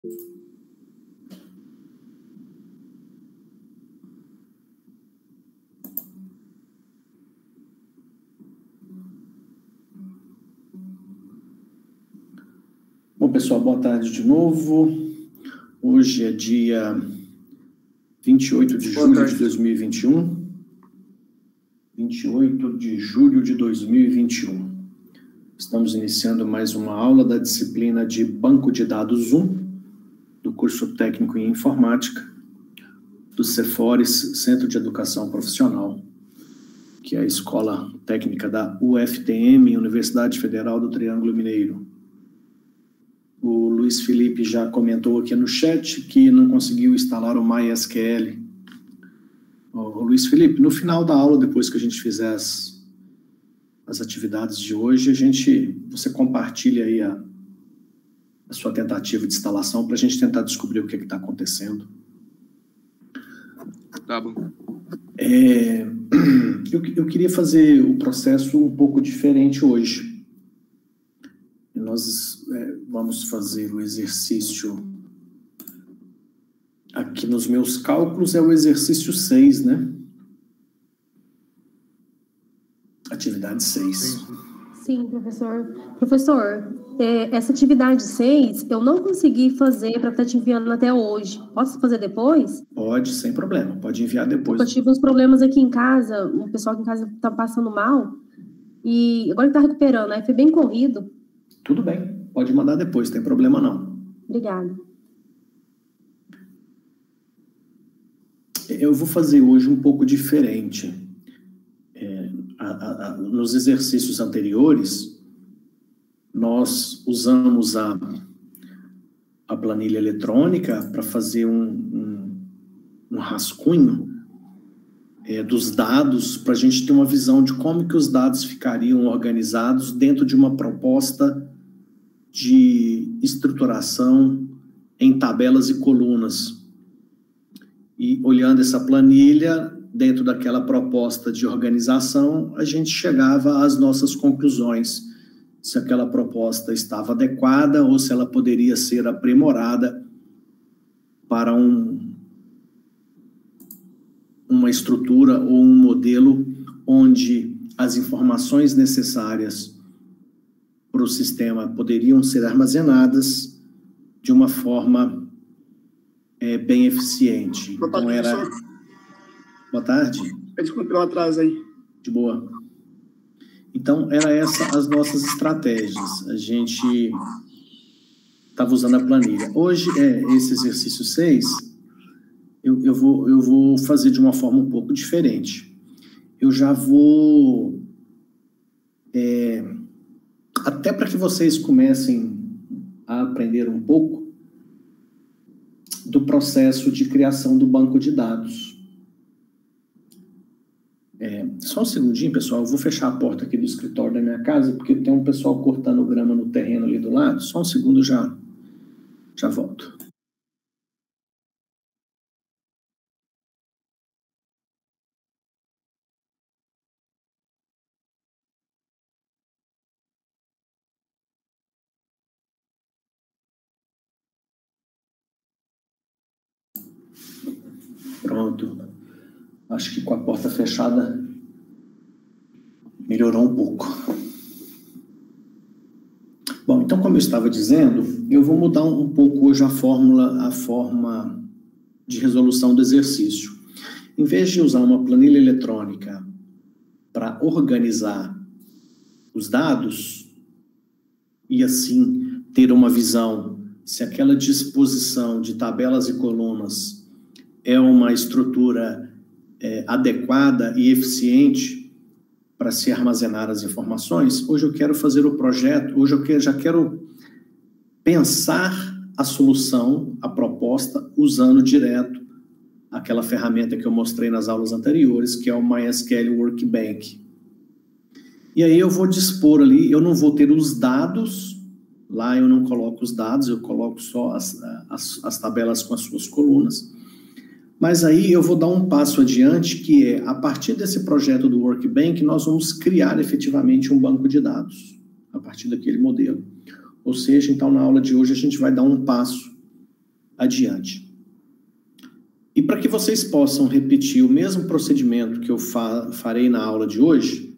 Bom, pessoal, boa tarde de novo. Hoje é dia 28 de julho de 2021. 28 de julho de 2021. Estamos iniciando mais uma aula da disciplina de Banco de Dados 1, do curso técnico em informática, do Cefores, Centro de Educação Profissional, que é a escola técnica da UFTM, Universidade Federal do Triângulo Mineiro. O Luiz Felipe já comentou aqui no chat que não conseguiu instalar o MySQL. Ô, Luiz Felipe, no final da aula, depois que a gente fizer as atividades de hoje, você compartilha aí a sua tentativa de instalação para a gente tentar descobrir o que está acontecendo. Tá bom. Eu queria fazer o processo um pouco diferente hoje. Nós vamos fazer o exercício, aqui nos meus cálculos, é o exercício 6, né? Atividade 6. Sim, professor. Professor, essa atividade 6 eu não consegui fazer para estar te enviando até hoje. Posso fazer depois? Pode, sem problema. Pode enviar depois. Eu tive uns problemas aqui em casa, o pessoal aqui em casa está passando mal, e agora está recuperando, aí foi bem corrido. Tudo bem, pode mandar depois, não tem problema não. Obrigada. Eu vou fazer hoje um pouco diferente. Nos exercícios anteriores, nós usamos a planilha eletrônica para fazer um rascunho dos dados, para a gente ter uma visão de como que os dados ficariam organizados dentro de uma proposta de estruturação em tabelas e colunas. E olhando essa planilha, dentro daquela proposta de organização, a gente chegava às nossas conclusões, se aquela proposta estava adequada ou se ela poderia ser aprimorada para uma estrutura ou um modelo onde as informações necessárias para o sistema poderiam ser armazenadas de uma forma bem eficiente. Então era... Boa tarde. Desculpa pelo atraso aí. De boa. Então, era essa as nossas estratégias. A gente estava usando a planilha. Hoje, esse exercício 6, eu vou fazer de uma forma um pouco diferente. Eu já vou... até para que vocês comecem a aprender um pouco do processo de criação do banco de dados. Só um segundinho, pessoal, eu vou fechar a porta aqui do escritório da minha casa, porque tem um pessoal cortando grama no terreno ali do lado. Só um segundo, eu já volto. Pronto. Acho que com a porta fechada melhorou um pouco. Bom, então, como eu estava dizendo, eu vou mudar um pouco hoje a forma de resolução do exercício. Em vez de usar uma planilha eletrônica para organizar os dados e, assim, ter uma visão se aquela disposição de tabelas e colunas é uma estrutura adequada e eficiente para se armazenar as informações, hoje eu quero fazer o projeto, hoje eu já quero pensar a solução, a proposta, usando direto aquela ferramenta que eu mostrei nas aulas anteriores, que é o MySQL Workbench. E aí eu vou dispor ali, eu não vou ter os dados, lá eu não coloco os dados, eu coloco só as tabelas com as suas colunas. Mas aí eu vou dar um passo adiante, que é, a partir desse projeto do Workbench, nós vamos criar efetivamente um banco de dados, a partir daquele modelo. Ou seja, então, na aula de hoje, a gente vai dar um passo adiante. E para que vocês possam repetir o mesmo procedimento que eu farei na aula de hoje,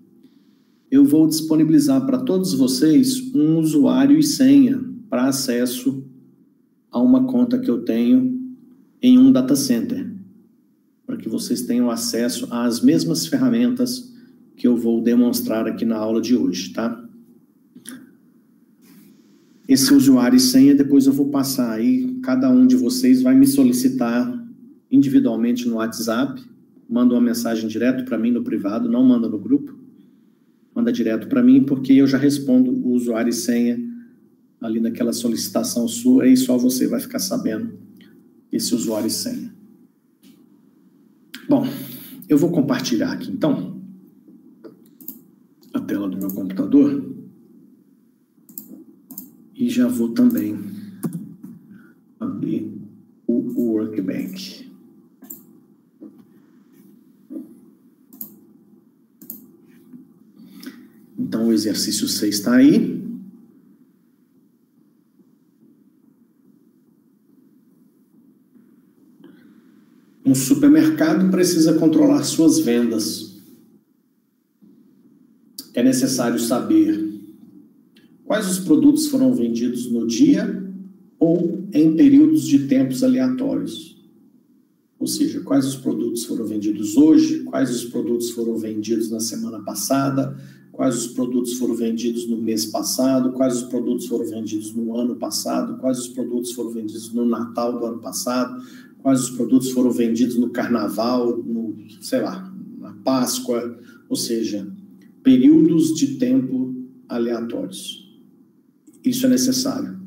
eu vou disponibilizar para todos vocês um usuário e senha para acesso a uma conta que eu tenho em um data center, para que vocês tenham acesso às mesmas ferramentas que eu vou demonstrar aqui na aula de hoje, tá? Esse usuário e senha, depois eu vou passar aí, cada um de vocês vai me solicitar individualmente no WhatsApp, manda uma mensagem direto para mim no privado, não manda no grupo, manda direto para mim, porque eu já respondo o usuário e senha ali naquela solicitação sua, e só você vai ficar sabendo esse usuário e senha. Bom, eu vou compartilhar aqui então a tela do meu computador e já vou também abrir o Workbench. Então, o exercício 6 está aí. Um supermercado precisa controlar suas vendas. É necessário saber quais os produtos foram vendidos no dia ou em períodos de tempos aleatórios. Ou seja, quais os produtos foram vendidos hoje, quais os produtos foram vendidos na semana passada, quais os produtos foram vendidos no mês passado, quais os produtos foram vendidos no ano passado, quais os produtos foram vendidos no Natal do ano passado, quais os produtos foram vendidos no Carnaval, no, sei lá, na Páscoa, ou seja, períodos de tempo aleatórios. Isso é necessário.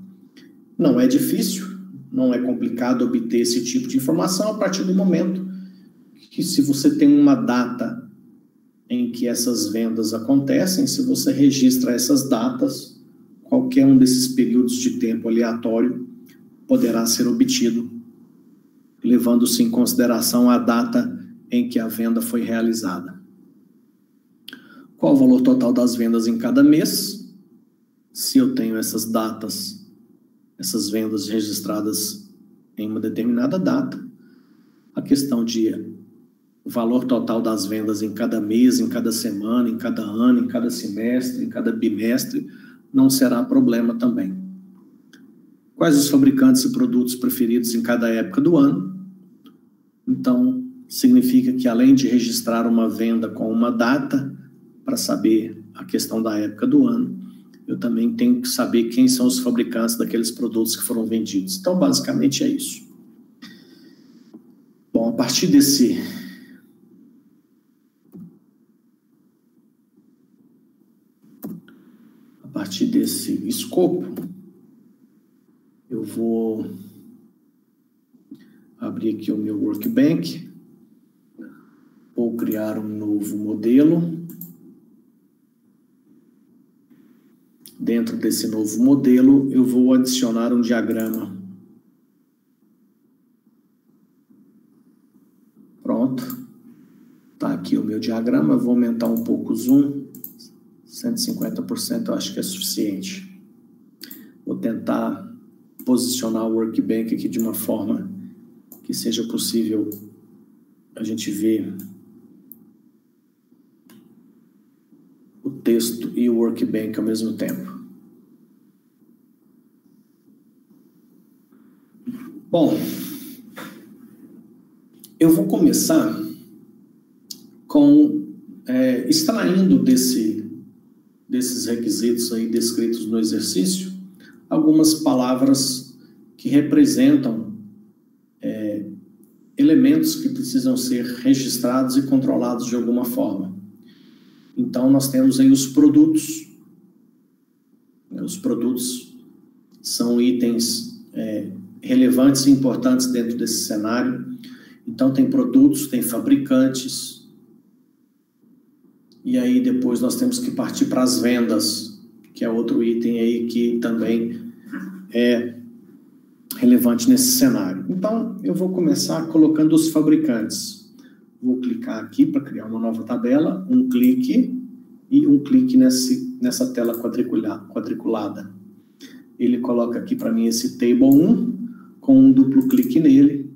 Não é difícil, não é complicado obter esse tipo de informação a partir do momento que, se você tem uma data em que essas vendas acontecem, se você registra essas datas, qualquer um desses períodos de tempo aleatório poderá ser obtido, levando-se em consideração a data em que a venda foi realizada. Qual o valor total das vendas em cada mês? Se eu tenho essas datas, essas vendas registradas em uma determinada data, a questão de o valor total das vendas em cada mês, em cada semana, em cada ano, em cada semestre, em cada bimestre, não será problema também. Quais os fabricantes e produtos preferidos em cada época do ano? Então, significa que, além de registrar uma venda com uma data, para saber a questão da época do ano, eu também tenho que saber quem são os fabricantes daqueles produtos que foram vendidos. Então, basicamente é isso. Bom, a partir desse escopo, eu vou abrir aqui o meu Workbench, vou criar um novo modelo. Dentro desse novo modelo, eu vou adicionar um diagrama. Pronto. Está aqui o meu diagrama, eu vou aumentar um pouco o zoom. 150% eu acho que é suficiente. Vou tentar posicionar o Workbench aqui de uma forma que seja possível a gente ver o texto e o Workbench ao mesmo tempo. Bom, eu vou começar com extraindo desses requisitos aí descritos no exercício, algumas palavras que representam elementos que precisam ser registrados e controlados de alguma forma. Então, nós temos aí os produtos. Os produtos são itens relevantes e importantes dentro desse cenário. Então, tem produtos, tem fabricantes. E aí, depois, nós temos que partir para as vendas, que é outro item aí que também é relevante nesse cenário. Então, eu vou começar colocando os fabricantes. Vou clicar aqui para criar uma nova tabela, um clique e um clique nessa tela quadriculada. Ele coloca aqui para mim esse Table 1 Com um duplo clique nele,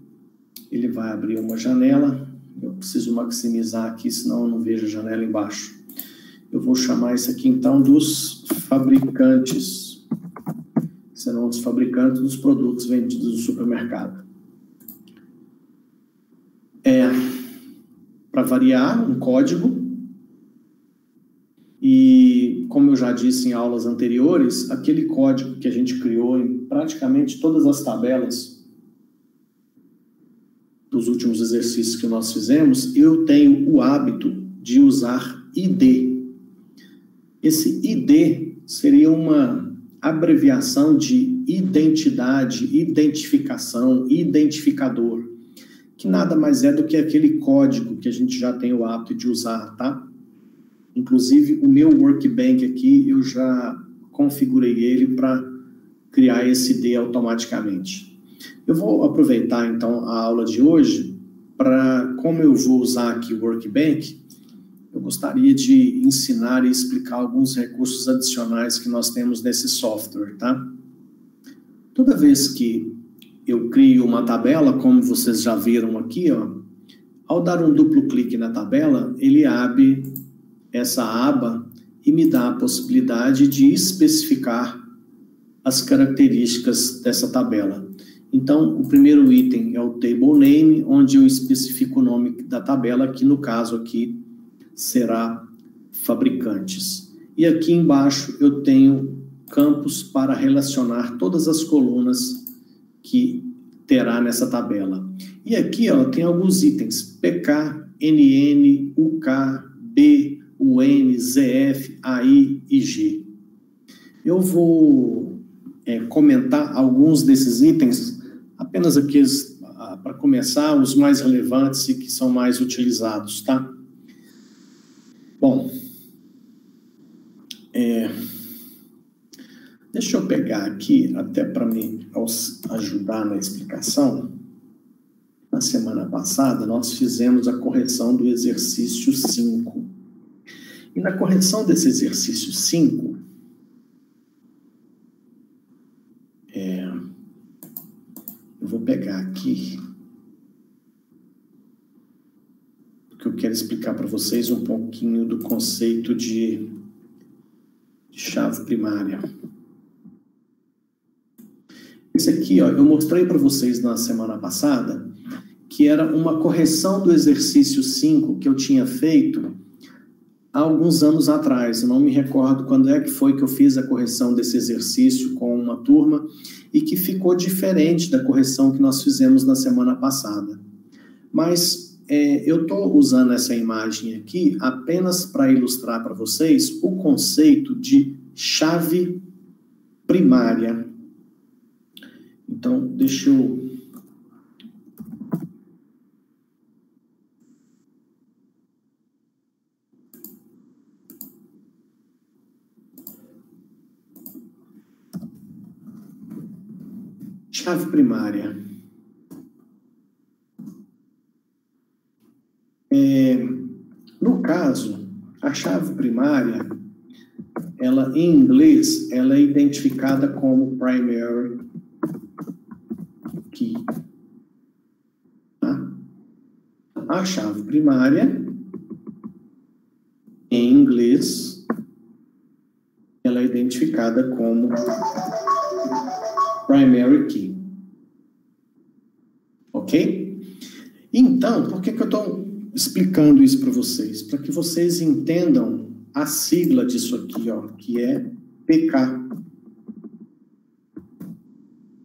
ele vai abrir uma janela. Eu preciso maximizar aqui, senão eu não vejo a janela embaixo. Eu vou chamar isso aqui, então, dos fabricantes. Serão os fabricantes dos produtos vendidos no supermercado. Para variar, um código. E, como eu já disse em aulas anteriores, aquele código que a gente criou em praticamente todas as tabelas dos últimos exercícios que nós fizemos, eu tenho o hábito de usar ID. Esse ID seria uma abreviação de identidade, identificação, identificador, que nada mais é do que aquele código que a gente já tem o hábito de usar, tá? Inclusive, o meu Workbench aqui, eu já configurei ele para criar esse ID automaticamente. Eu vou aproveitar, então, a aula de hoje para, como eu vou usar aqui o Workbench, eu gostaria de ensinar e explicar alguns recursos adicionais que nós temos nesse software, tá? Toda vez que eu crio uma tabela, como vocês já viram aqui, ó, ao dar um duplo clique na tabela, ele abre essa aba e me dá a possibilidade de especificar as características dessa tabela. Então, o primeiro item é o table name, onde eu especifico o nome da tabela, que no caso aqui será fabricantes. E aqui embaixo eu tenho campos para relacionar todas as colunas que terá nessa tabela. E aqui, ó, tem alguns itens: PK, NN, UK, B, UN, ZF, AI e G. Eu vou comentar alguns desses itens, apenas aqueles, para começar, os mais relevantes e que são mais utilizados, tá? Bom, deixa eu pegar aqui, até para me ajudar na explicação. Na semana passada, nós fizemos a correção do exercício 5. E na correção desse exercício 5, eu vou pegar aqui, porque eu quero explicar para vocês um pouquinho do conceito de chave primária. Esse aqui, ó, eu mostrei para vocês na semana passada, que era uma correção do exercício 5 que eu tinha feito há alguns anos atrás. Eu não me recordo quando é que foi que eu fiz a correção desse exercício com uma turma e que ficou diferente da correção que nós fizemos na semana passada. Mas eu estou usando essa imagem aqui apenas para ilustrar para vocês o conceito de chave primária. Então, deixa eu... Chave primária. No caso, a chave primária, ela em inglês, ela é identificada como primary key. Tá? A chave primária, em inglês, ela é identificada como primary key. Ok? Então, por que eu estou explicando isso para vocês? Para que vocês entendam a sigla disso aqui, ó, que é PK.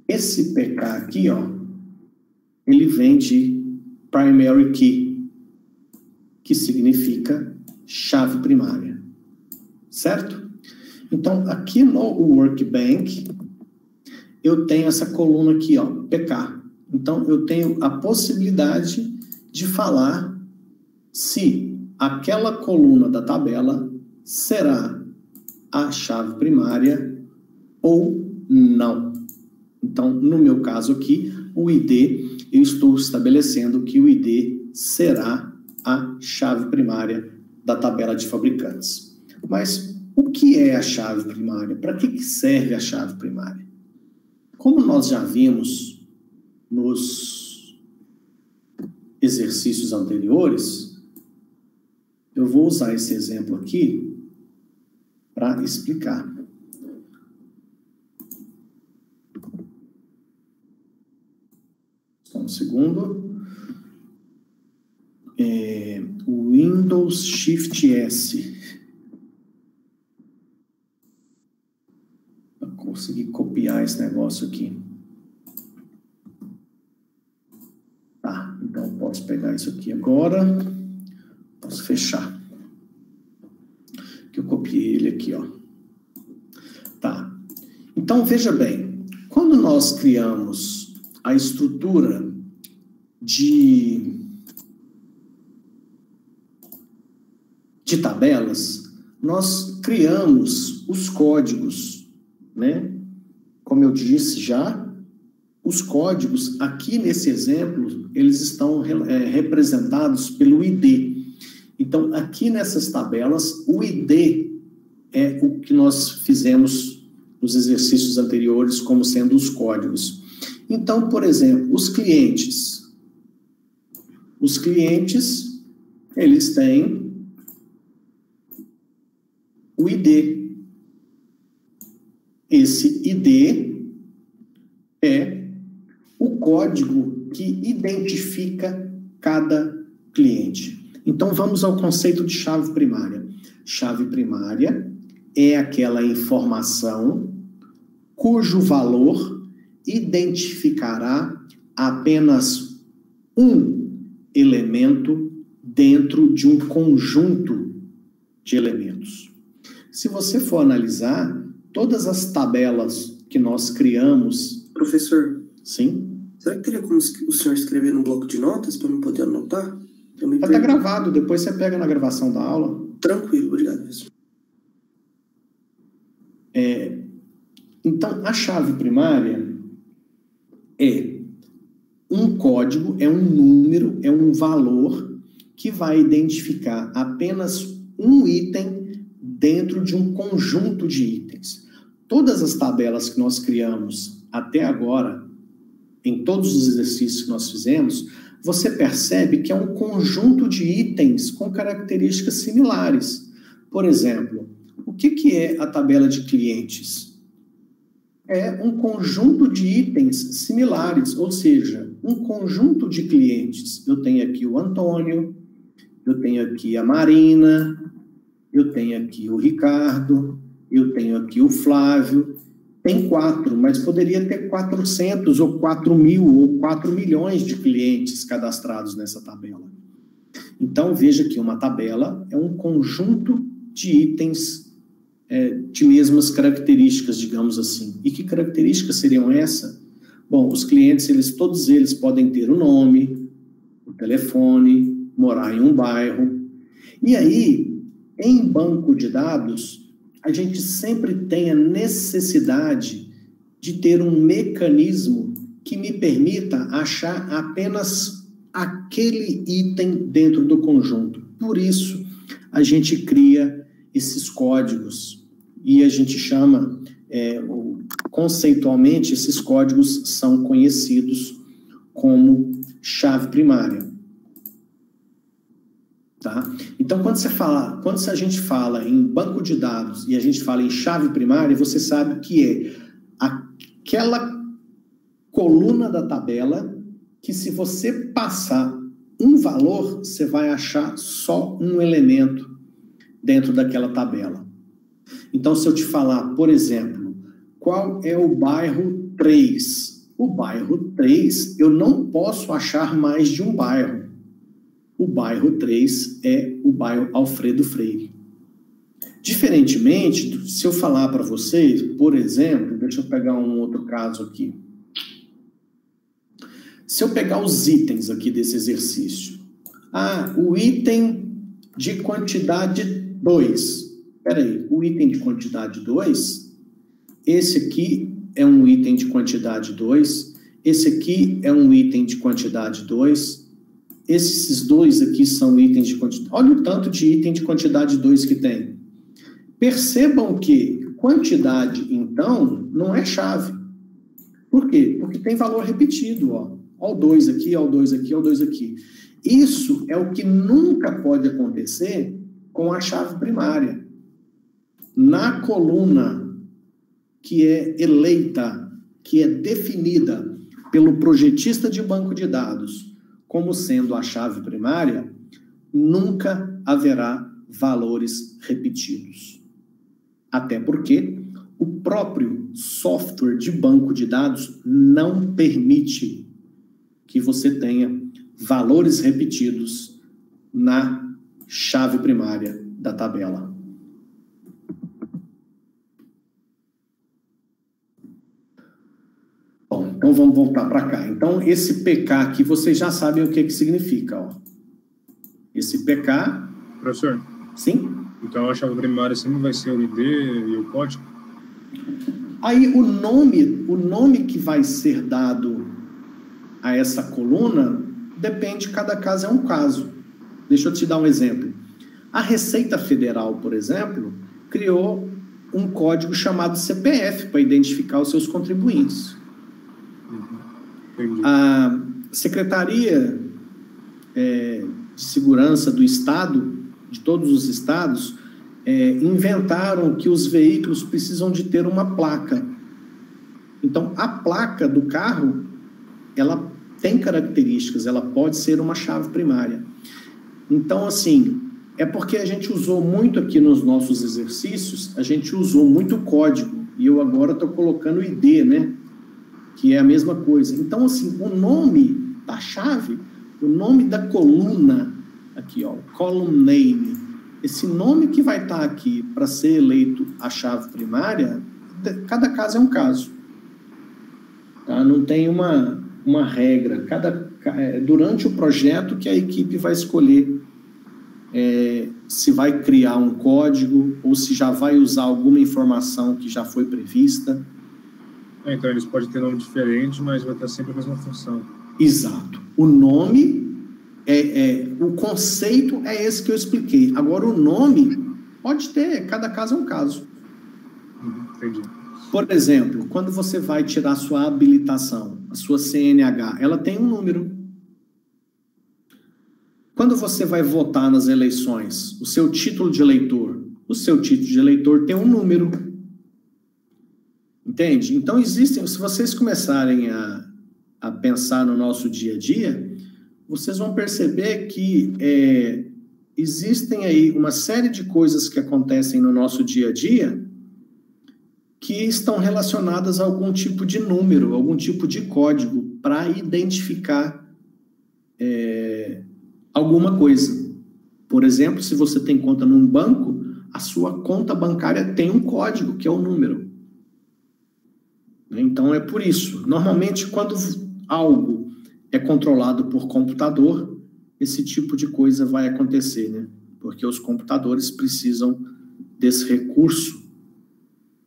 Esse PK aqui, ó, ele vem de primary key, que significa chave primária. Certo? Então, aqui no Workbench, eu tenho essa coluna aqui, ó, PK. Então, eu tenho a possibilidade de falar se aquela coluna da tabela será a chave primária ou não. Então, no meu caso aqui, o ID, eu estou estabelecendo que o ID será a chave primária da tabela de fabricantes. Mas o que é a chave primária? Para que serve a chave primária? Como nós já vimos nos exercícios anteriores, eu vou usar esse exemplo aqui para explicar. Só um segundo. Windows Shift S. Para conseguir copiar esse negócio aqui. Tá, então eu posso pegar isso aqui agora. Posso fechar. Que eu copiei ele aqui, ó. Tá. Então, veja bem. Quando nós criamos a estrutura de tabelas, nós criamos os códigos, né? Como eu disse já, os códigos, aqui nesse exemplo, eles estão representados pelo ID. Então, aqui nessas tabelas, o ID é o que nós fizemos nos exercícios anteriores como sendo os códigos. Então, por exemplo, os clientes, eles têm o ID. Esse ID é o código que identifica cada cliente. Então, vamos ao conceito de chave primária. Chave primária é aquela informação cujo valor identificará apenas um elemento dentro de um conjunto de elementos. Se você for analisar, todas as tabelas que nós criamos... Professor? Sim? Será que teria como o senhor escrever num bloco de notas para eu poder anotar? Vai estar gravado, depois você pega na gravação da aula. Tranquilo, obrigado, professor. Então, a chave primária é um código, é um número, é um valor que vai identificar apenas um item dentro de um conjunto de itens. Todas as tabelas que nós criamos até agora, em todos os exercícios que nós fizemos, você percebe que é um conjunto de itens com características similares. Por exemplo, o que é a tabela de clientes? É um conjunto de itens similares, ou seja, um conjunto de clientes. Eu tenho aqui o Antônio, eu tenho aqui a Marina, eu tenho aqui o Ricardo, eu tenho aqui o Flávio. Tem 4, mas poderia ter 400 ou 4.000 ou 4 milhões de clientes cadastrados nessa tabela. Então, veja que uma tabela é um conjunto de itens de mesmas características, digamos assim. E que características seriam essas? Bom, os clientes, todos eles podem ter o nome, o telefone, morar em um bairro. E aí, em banco de dados, a gente sempre tem a necessidade de ter um mecanismo que me permita achar apenas aquele item dentro do conjunto. Por isso, a gente cria esses códigos e a gente chama, conceitualmente, esses códigos são conhecidos como chave primária. Tá? Então, quando a gente fala em banco de dados e a gente fala em chave primária, você sabe que é aquela coluna da tabela que, se você passar um valor, você vai achar só um elemento dentro daquela tabela. Então, se eu te falar, por exemplo, qual é o bairro 3? O bairro 3, eu não posso achar mais de um bairro. O bairro 3 é o bairro Alfredo Freire. Diferentemente, se eu falar para vocês, por exemplo, deixa eu pegar um outro caso aqui. Se eu pegar os itens aqui desse exercício. O item de quantidade 2. Espera aí, o item de quantidade 2, esse aqui é um item de quantidade 2, esse aqui é um item de quantidade 2, esses dois aqui são itens de quantidade. Olha o tanto de item de quantidade 2 que tem. Percebam que quantidade, então, não é chave. Por quê? Porque tem valor repetido, ó. Ó o 2 aqui, ó o 2 aqui, ó o 2 aqui. Isso é o que nunca pode acontecer com a chave primária. Na coluna que é eleita, que é definida pelo projetista de banco de dados como sendo a chave primária, nunca haverá valores repetidos. Até porque o próprio software de banco de dados não permite que você tenha valores repetidos na chave primária da tabela. Bom, então vamos voltar para cá. Então, esse PK aqui, vocês já sabem o que significa, ó. Esse PK... Professor? Sim? Então, a chave primária sempre vai ser o ID e o código? Aí, o nome que vai ser dado a essa coluna depende, cada caso é um caso. Deixa eu te dar um exemplo. A Receita Federal, por exemplo, criou um código chamado CPF para identificar os seus contribuintes. A Secretaria de Segurança do Estado, de todos os estados, inventaram que os veículos precisam de ter uma placa. Então, a placa do carro, ela tem características, ela pode ser uma chave primária. Então, assim, é porque a gente usou muito aqui nos nossos exercícios, a gente usou muito código, e eu agora estou colocando ID, né? Que é a mesma coisa. Então, assim, o nome da chave, o nome da coluna, aqui, ó, column name, esse nome que vai estar aqui para ser eleito a chave primária, cada caso é um caso. Tá? Não tem uma regra. Durante o projeto que a equipe vai escolher se vai criar um código ou se já vai usar alguma informação que já foi prevista. Então, eles podem ter nome diferente, mas vai ter sempre a mesma função. Exato. O nome, o conceito é esse que eu expliquei. Agora, o nome pode ter, cada caso é um caso. Entendi. Por exemplo, quando você vai tirar a sua habilitação, a sua CNH, ela tem um número. Quando você vai votar nas eleições, o seu título de eleitor tem um número. Entende? Então, se vocês começarem a pensar no nosso dia a dia, vocês vão perceber que existem aí uma série de coisas que acontecem no nosso dia a dia que estão relacionadas a algum tipo de número, algum tipo de código para identificar alguma coisa. Por exemplo, se você tem conta num banco, a sua conta bancária tem um código, que é o número. Então, é por isso. Normalmente, quando algo é controlado por computador, esse tipo de coisa vai acontecer, né? Porque os computadores precisam desse recurso,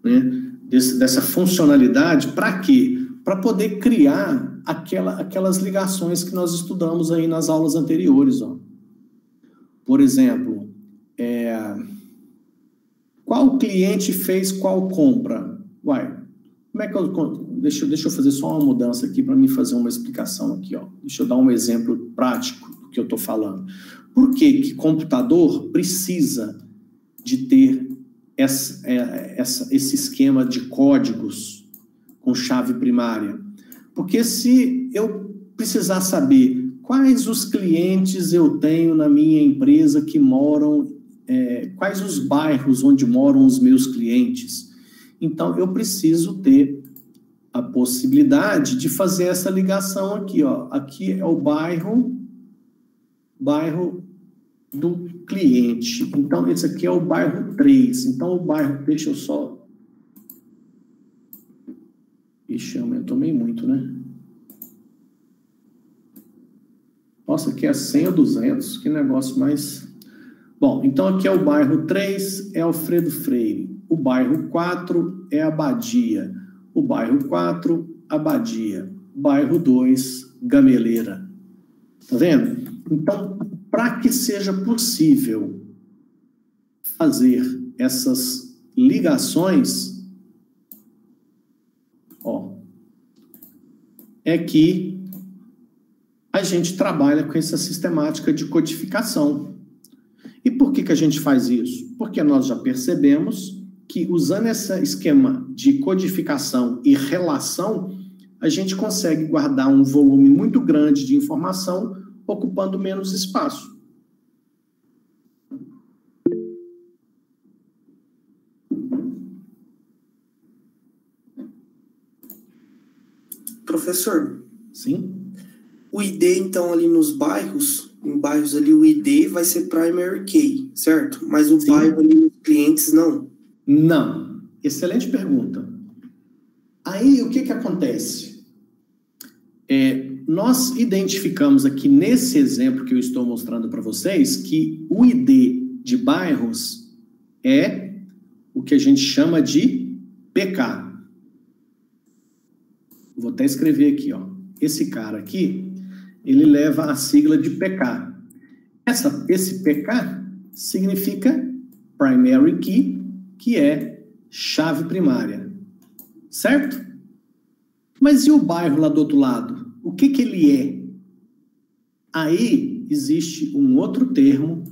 né? Dessa funcionalidade, para quê? Para poder criar aquelas ligações que nós estudamos aí nas aulas anteriores, ó. Por exemplo, qual cliente fez qual compra? Como é que deixa eu fazer só uma mudança aqui para me fazer uma explicação aqui, ó. Deixa eu dar um exemplo prático do que eu estou falando. Por que computador precisa de ter esse esquema de códigos com chave primária? Porque se eu precisar saber quais os clientes eu tenho na minha empresa que moram, quais os bairros onde moram os meus clientes, então eu preciso ter a possibilidade de fazer essa ligação aqui, ó. Aqui é o bairro do cliente. Então, esse aqui é o bairro 3. Então, o bairro... Deixa eu só... Ixi, aumentou meio muito, né? Nossa, aqui é 100 ou 200. Que negócio mais... Bom, então aqui é o bairro 3, é Alfredo Freire. O bairro 4 é Abadia. O bairro 4, Abadia. Bairro 2, Gameleira. Tá vendo? Então, para que seja possível fazer essas ligações, ó, é que a gente trabalha com essa sistemática de codificação. E por que a gente faz isso? Porque nós já percebemos que, usando esse esquema de codificação e relação, a gente consegue guardar um volume muito grande de informação, ocupando menos espaço. Professor? Sim? O ID, então, ali nos bairros, em bairros ali, o ID vai ser primary key, certo? Mas o bairro ali nos clientes, não? Não. Excelente pergunta. Aí, o que acontece? Nós identificamos aqui, nesse exemplo que eu estou mostrando para vocês, que o ID de bairros é o que a gente chama de PK. Vou até escrever aqui, ó. Esse cara aqui, ele leva a sigla de PK. Esse PK significa Primary Key, que é chave primária. Certo? Mas e o bairro lá do outro lado? O que ele é? Aí existe um outro termo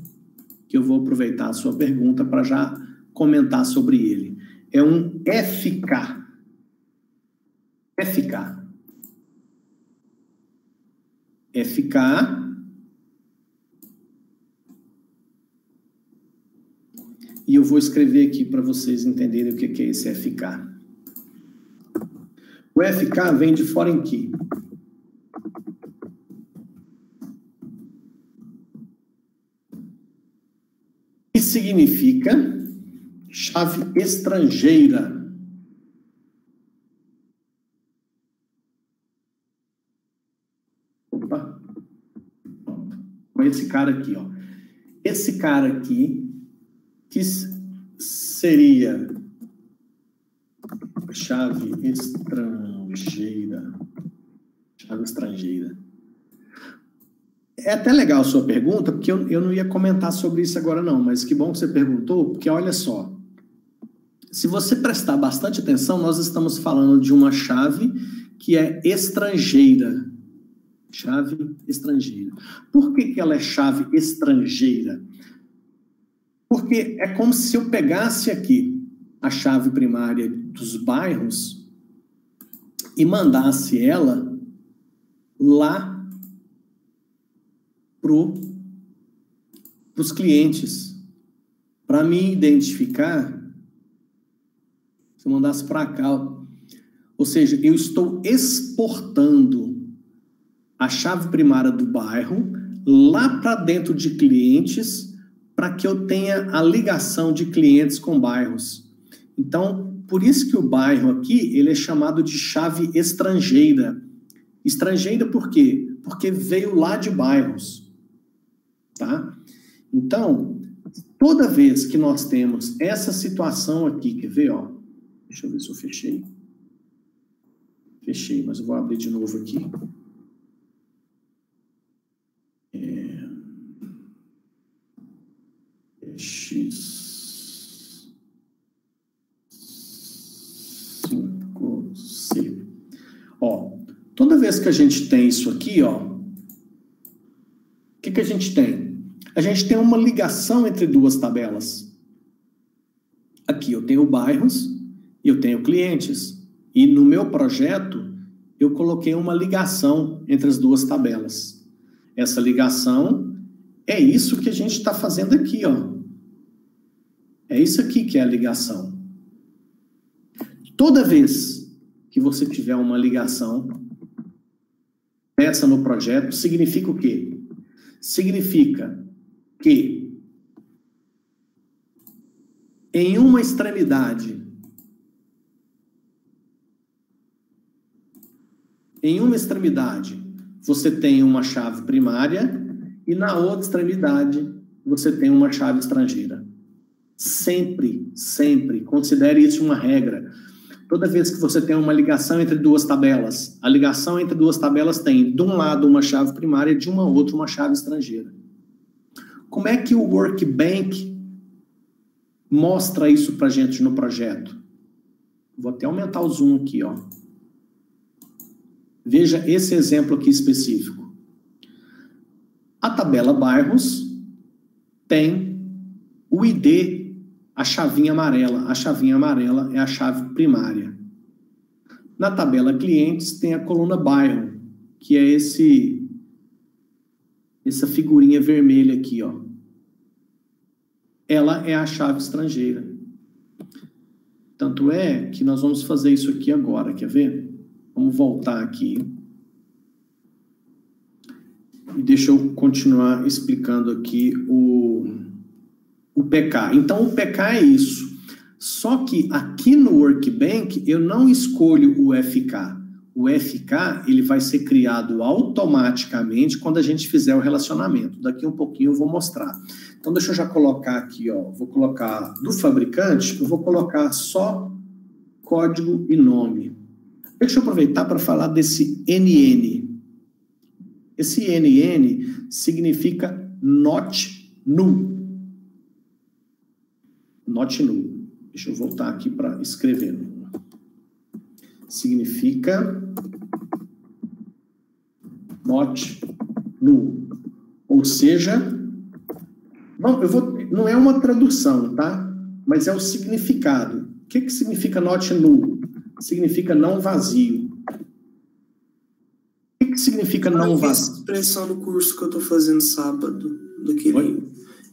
que eu vou aproveitar a sua pergunta para já comentar sobre ele. É um FK. FK. FK e eu vou escrever aqui para vocês entenderem o que é esse FK. O FK vem de Foreign Key. Que significa chave estrangeira. Opa. Olha esse cara aqui, ó. Esse cara aqui, que seria chave estrangeira. Chave estrangeira. É até legal a sua pergunta, porque eu não ia comentar sobre isso agora não, mas que bom que você perguntou, porque olha só, se você prestar bastante atenção, nós estamos falando de uma chave que é estrangeira. Chave estrangeira. Por que ela é chave estrangeira? Porque é como se eu pegasse aqui a chave primária dos bairros e mandasse ela lá para os clientes. Para me identificar, se eu mandasse para cá, ou seja, eu estou exportando a chave primária do bairro lá para dentro de clientes para que eu tenha a ligação de clientes com bairros. Então, por isso que o bairro aqui, ele é chamado de chave estrangeira. Estrangeira por quê? Porque veio lá de bairros. Tá? Então, toda vez que nós temos essa situação aqui, quer ver, ó? Deixa eu ver se eu fechei. Fechei, mas eu vou abrir de novo aqui. X5C. Ó, toda vez que a gente tem isso aqui, ó, o que a gente tem? A gente tem uma ligação entre duas tabelas. Aqui eu tenho bairros e eu tenho clientes. E no meu projeto, eu coloquei uma ligação entre as duas tabelas. Essa ligação é isso que a gente está fazendo aqui, ó. É isso aqui que é a ligação. Toda vez que você tiver uma ligação dessa no projeto, significa o quê? Significa que em uma extremidade você tem uma chave primária e na outra extremidade você tem uma chave estrangeira. Sempre, sempre, considere isso uma regra. Toda vez que você tem uma ligação entre duas tabelas, a ligação entre duas tabelas tem, de um lado, uma chave primária e de uma outra, uma chave estrangeira. Como é que o Workbank mostra isso para a gente no projeto? Vou até aumentar o zoom aqui, ó. Veja esse exemplo aqui específico. A tabela bairros tem o ID, a chavinha amarela. A chavinha amarela é a chave primária. Na tabela clientes tem a coluna bairro, que é essa figurinha vermelha aqui, ó. Ela é a chave estrangeira. Tanto é que nós vamos fazer isso aqui agora, quer ver? Vamos voltar aqui. E deixa eu continuar explicando aqui o PK. Então, o PK é isso. Só que aqui no Workbench, eu não escolho o FK. O FK, ele vai ser criado automaticamente quando a gente fizer o relacionamento. Daqui um pouquinho eu vou mostrar. Então, deixa eu já colocar aqui, ó. Vou colocar do fabricante, eu vou colocar só código e nome. Deixa eu aproveitar para falar desse NN. Esse NN significa not null. Not null. Deixa eu voltar aqui para escrever. Significa not null. Ou seja, não é uma tradução, tá? Mas é o significado. O que significa not null? Significa não vazio. O que significa não vazio? Essa expressão no curso que eu estou fazendo sábado, daquele...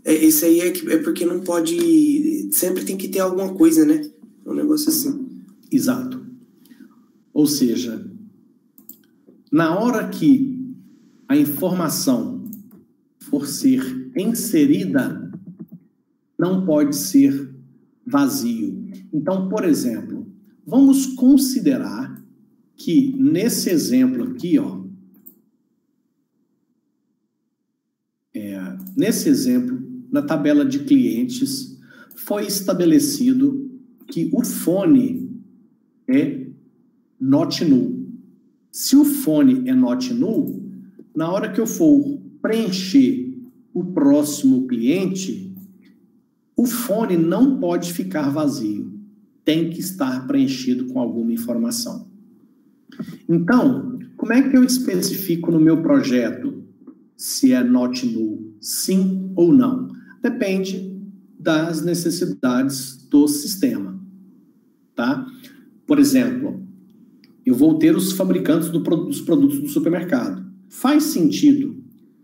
Esse aí é porque não pode... Sempre tem que ter alguma coisa, né? É um negócio assim. Exato. Ou seja, na hora que a informação for ser inserida, não pode ser vazio. Então, por exemplo, vamos considerar que nesse exemplo aqui, ó, nesse exemplo, na tabela de clientes, foi estabelecido que o fone é not null. Se o fone é not null, na hora que eu for preencher o próximo cliente, o fone não pode ficar vazio. Tem que estar preenchido com alguma informação. Então, como é que eu especifico no meu projeto se é not null, sim ou não? Depende das necessidades do sistema, tá? Por exemplo, eu vou ter os fabricantes dos produtos do supermercado. Faz sentido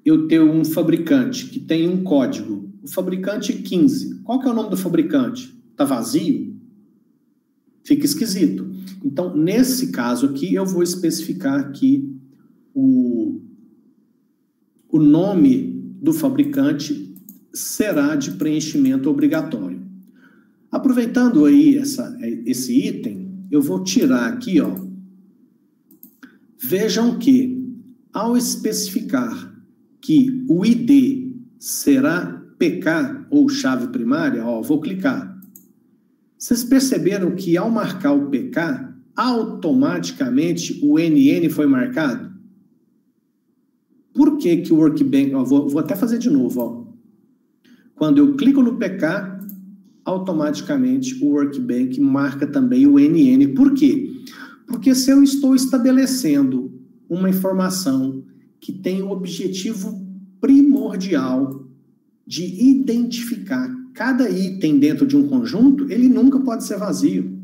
eu ter um fabricante que tem um código, o fabricante 15. Qual que é o nome do fabricante? Está vazio? Fica esquisito. Então, nesse caso aqui, eu vou especificar aqui o nome do fabricante será de preenchimento obrigatório. Aproveitando aí esse item, eu vou tirar aqui, ó. Vejam que, ao especificar que o ID será PK ou chave primária, ó, vou clicar. Vocês perceberam que ao marcar o PK, automaticamente o NN foi marcado? Por que o Workbench... Ó, vou até fazer de novo, ó. Quando eu clico no PK, automaticamente o Workbench marca também o NN. Por quê? Porque se eu estou estabelecendo uma informação que tem o objetivo primordial de identificar cada item dentro de um conjunto, ele nunca pode ser vazio.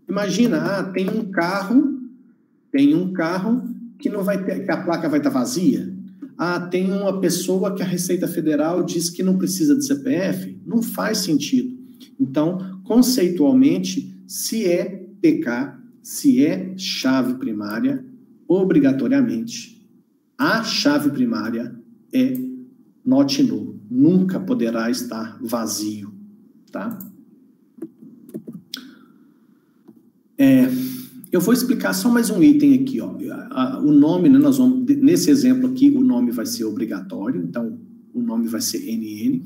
Imagina, tem um carro que não vai ter, que a placa vai estar vazia. Tem uma pessoa que a Receita Federal diz que não precisa de CPF. Não faz sentido. Então, conceitualmente, se é PK, se é chave primária, obrigatoriamente, a chave primária é not null. Nunca poderá estar vazio, tá? Eu vou explicar só mais um item aqui, ó. O nome, né, nesse exemplo aqui, o nome vai ser obrigatório, então o nome vai ser NN.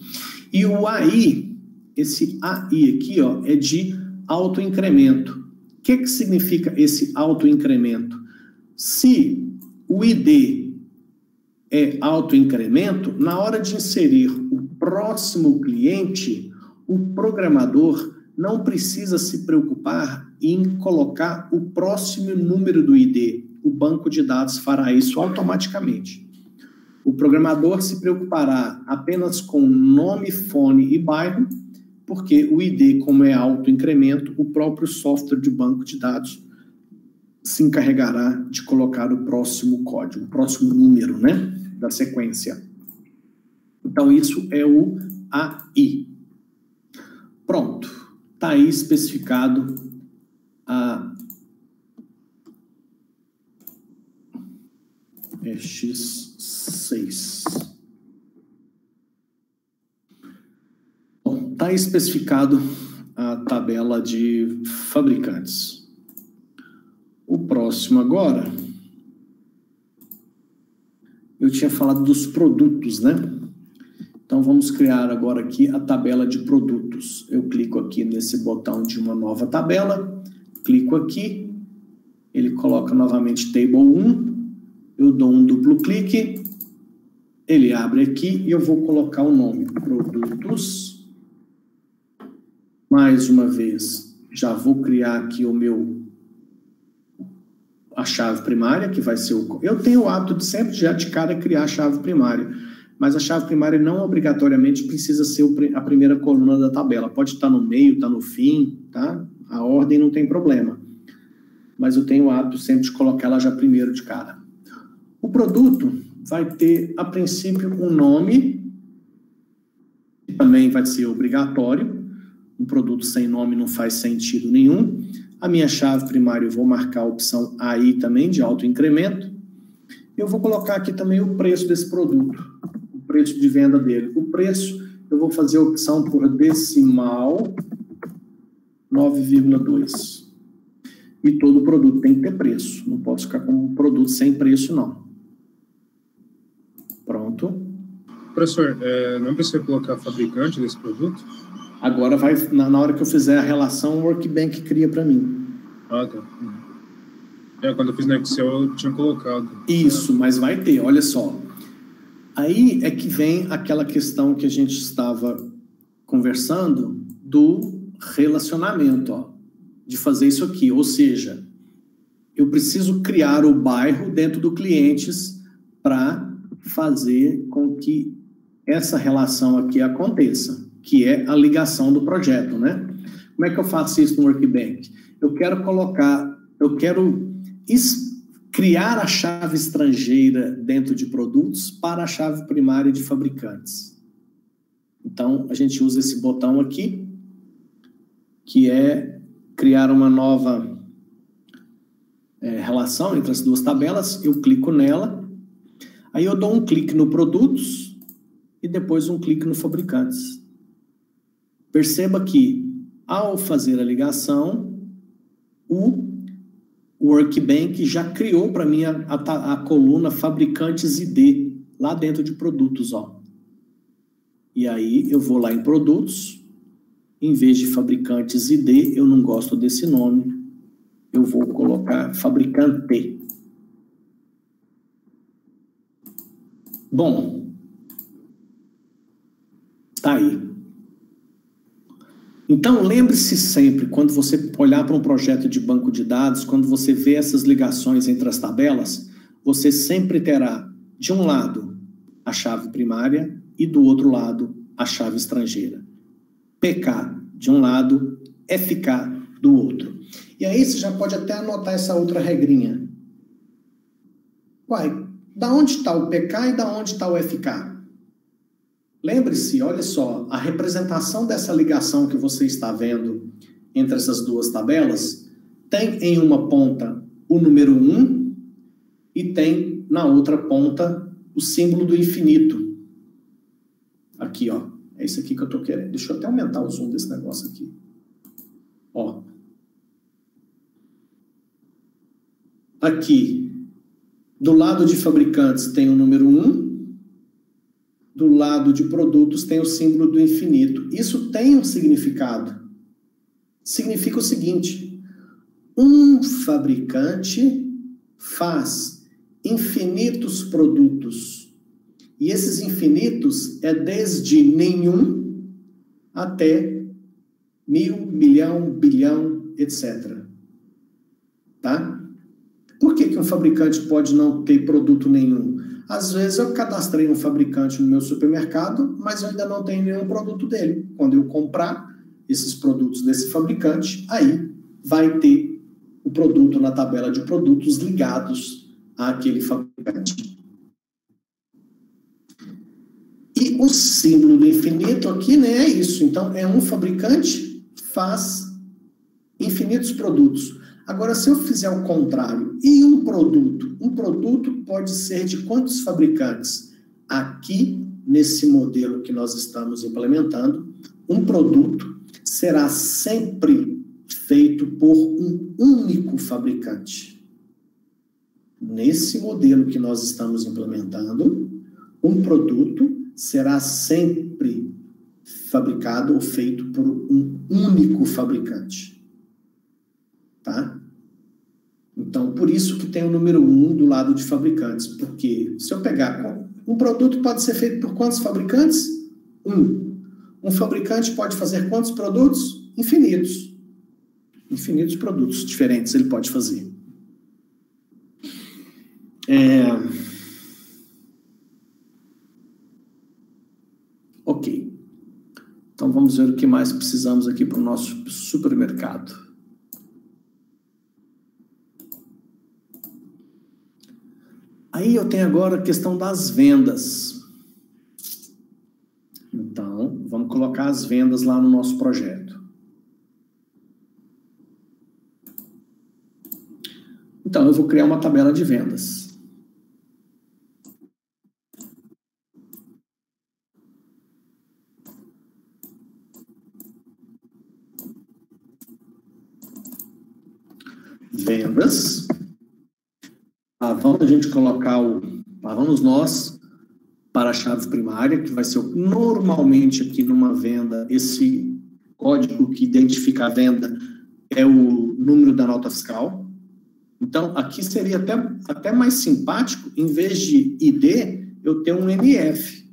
E o AI, esse AI aqui, ó, é de autoincremento. O que significa esse autoincremento? Se o ID é autoincremento, na hora de inserir o próximo cliente, o programador não precisa se preocupar em colocar o próximo número do ID. O banco de dados fará isso automaticamente. O programador se preocupará apenas com nome, fone e bairro, porque o ID, como é autoincremento, o próprio software de banco de dados se encarregará de colocar o próximo código, o próximo número, né, da sequência. Então, isso é o AI. Pronto. Está aí especificado a X6. Bom, está especificado a tabela de fabricantes. O próximo agora, eu tinha falado dos produtos, né? Então, vamos criar agora aqui a tabela de produtos. Eu clico aqui nesse botão de uma nova tabela, clico aqui, ele coloca novamente Table 1, eu dou um duplo clique, ele abre aqui e eu vou colocar o nome, produtos. Mais uma vez, já vou criar aqui a chave primária, que vai ser o... Eu tenho o hábito de sempre já de cara criar a chave primária, mas a chave primária não obrigatoriamente precisa ser a primeira coluna da tabela. Pode estar no meio, estar no fim, tá? A ordem não tem problema. Mas eu tenho o hábito sempre de colocar ela já primeiro de cara. O produto vai ter, a princípio, um nome, que também vai ser obrigatório. Um produto sem nome não faz sentido nenhum. A minha chave primária eu vou marcar a opção AI também, de autoincremento. Eu vou colocar aqui também o preço desse produto, o preço de venda dele. O preço, eu vou fazer a opção por decimal 9,2. E todo produto tem que ter preço. Não pode ficar com um produto sem preço, não. Pronto. Professor, não precisa colocar fabricante desse produto? Agora vai, na hora que eu fizer a relação, o Workbank cria para mim. Ah, tá. Quando eu fiz no Excel, eu tinha colocado. Isso, mas vai ter, olha só. Aí é que vem aquela questão que a gente estava conversando do relacionamento, ó, de fazer isso aqui. Ou seja, eu preciso criar o bairro dentro do clientes para fazer com que essa relação aqui aconteça, que é a ligação do projeto, né? Como é que eu faço isso no Workbank? Eu quero criar a chave estrangeira dentro de produtos para a chave primária de fabricantes. Então, a gente usa esse botão aqui, que é criar uma nova relação entre as duas tabelas. Eu clico nela, aí eu dou um clique no produtos e depois um clique no fabricantes. Perceba que, ao fazer a ligação, o Workbank já criou para mim a coluna fabricantes ID, lá dentro de produtos, ó. E aí eu vou lá em produtos, em vez de fabricantes ID, eu não gosto desse nome, eu vou colocar fabricante. Bom, tá aí. Então, lembre-se sempre, quando você olhar para um projeto de banco de dados, quando você vê essas ligações entre as tabelas, você sempre terá, de um lado, a chave primária e, do outro lado, a chave estrangeira. PK de um lado, FK do outro. E aí você já pode até anotar essa outra regrinha. Uai, da onde está o PK e da onde está o FK? Lembre-se, olha só, a representação dessa ligação que você está vendo entre essas duas tabelas tem em uma ponta o número 1 e tem na outra ponta o símbolo do infinito. Aqui, ó. É isso aqui que eu estou querendo. Deixa eu até aumentar o zoom desse negócio aqui. Ó. Aqui, do lado de fabricantes tem o número 1. Do lado de produtos tem o símbolo do infinito. Isso tem um significado. Significa o seguinte: um fabricante faz infinitos produtos. E esses infinitos é desde nenhum até 1000, milhão, bilhão, etc. Tá? Por que um fabricante pode não ter produto nenhum? Às vezes eu cadastrei um fabricante no meu supermercado, mas eu ainda não tenho nenhum produto dele. Quando eu comprar esses produtos desse fabricante, aí vai ter o produto na tabela de produtos ligados àquele fabricante. E o símbolo do infinito aqui, né, é isso. Então, é um fabricante, faz infinitos produtos. Agora, se eu fizer o contrário, e um produto pode ser de quantos fabricantes? Aqui, nesse modelo que nós estamos implementando, um produto será sempre feito por um único fabricante. Nesse modelo que nós estamos implementando, um produto será sempre fabricado ou feito por um único fabricante. Tá? Então, por isso que tem o número 1 do lado de fabricantes, porque se eu pegar, um produto pode ser feito por quantos fabricantes? Um fabricante pode fazer quantos produtos? Infinitos. Infinitos produtos diferentes ele pode fazer. Ok. Então, vamos ver o que mais precisamos aqui para o nosso supermercado. Aí eu tenho agora a questão das vendas. Então, vamos colocar as vendas lá no nosso projeto. Então, eu vou criar uma tabela de vendas. Vendas. Vamos a gente colocar vamos nós para a chave primária, que vai ser normalmente aqui numa venda, esse código que identifica a venda é o número da nota fiscal. Então, aqui seria até mais simpático, em vez de ID, eu ter um NF,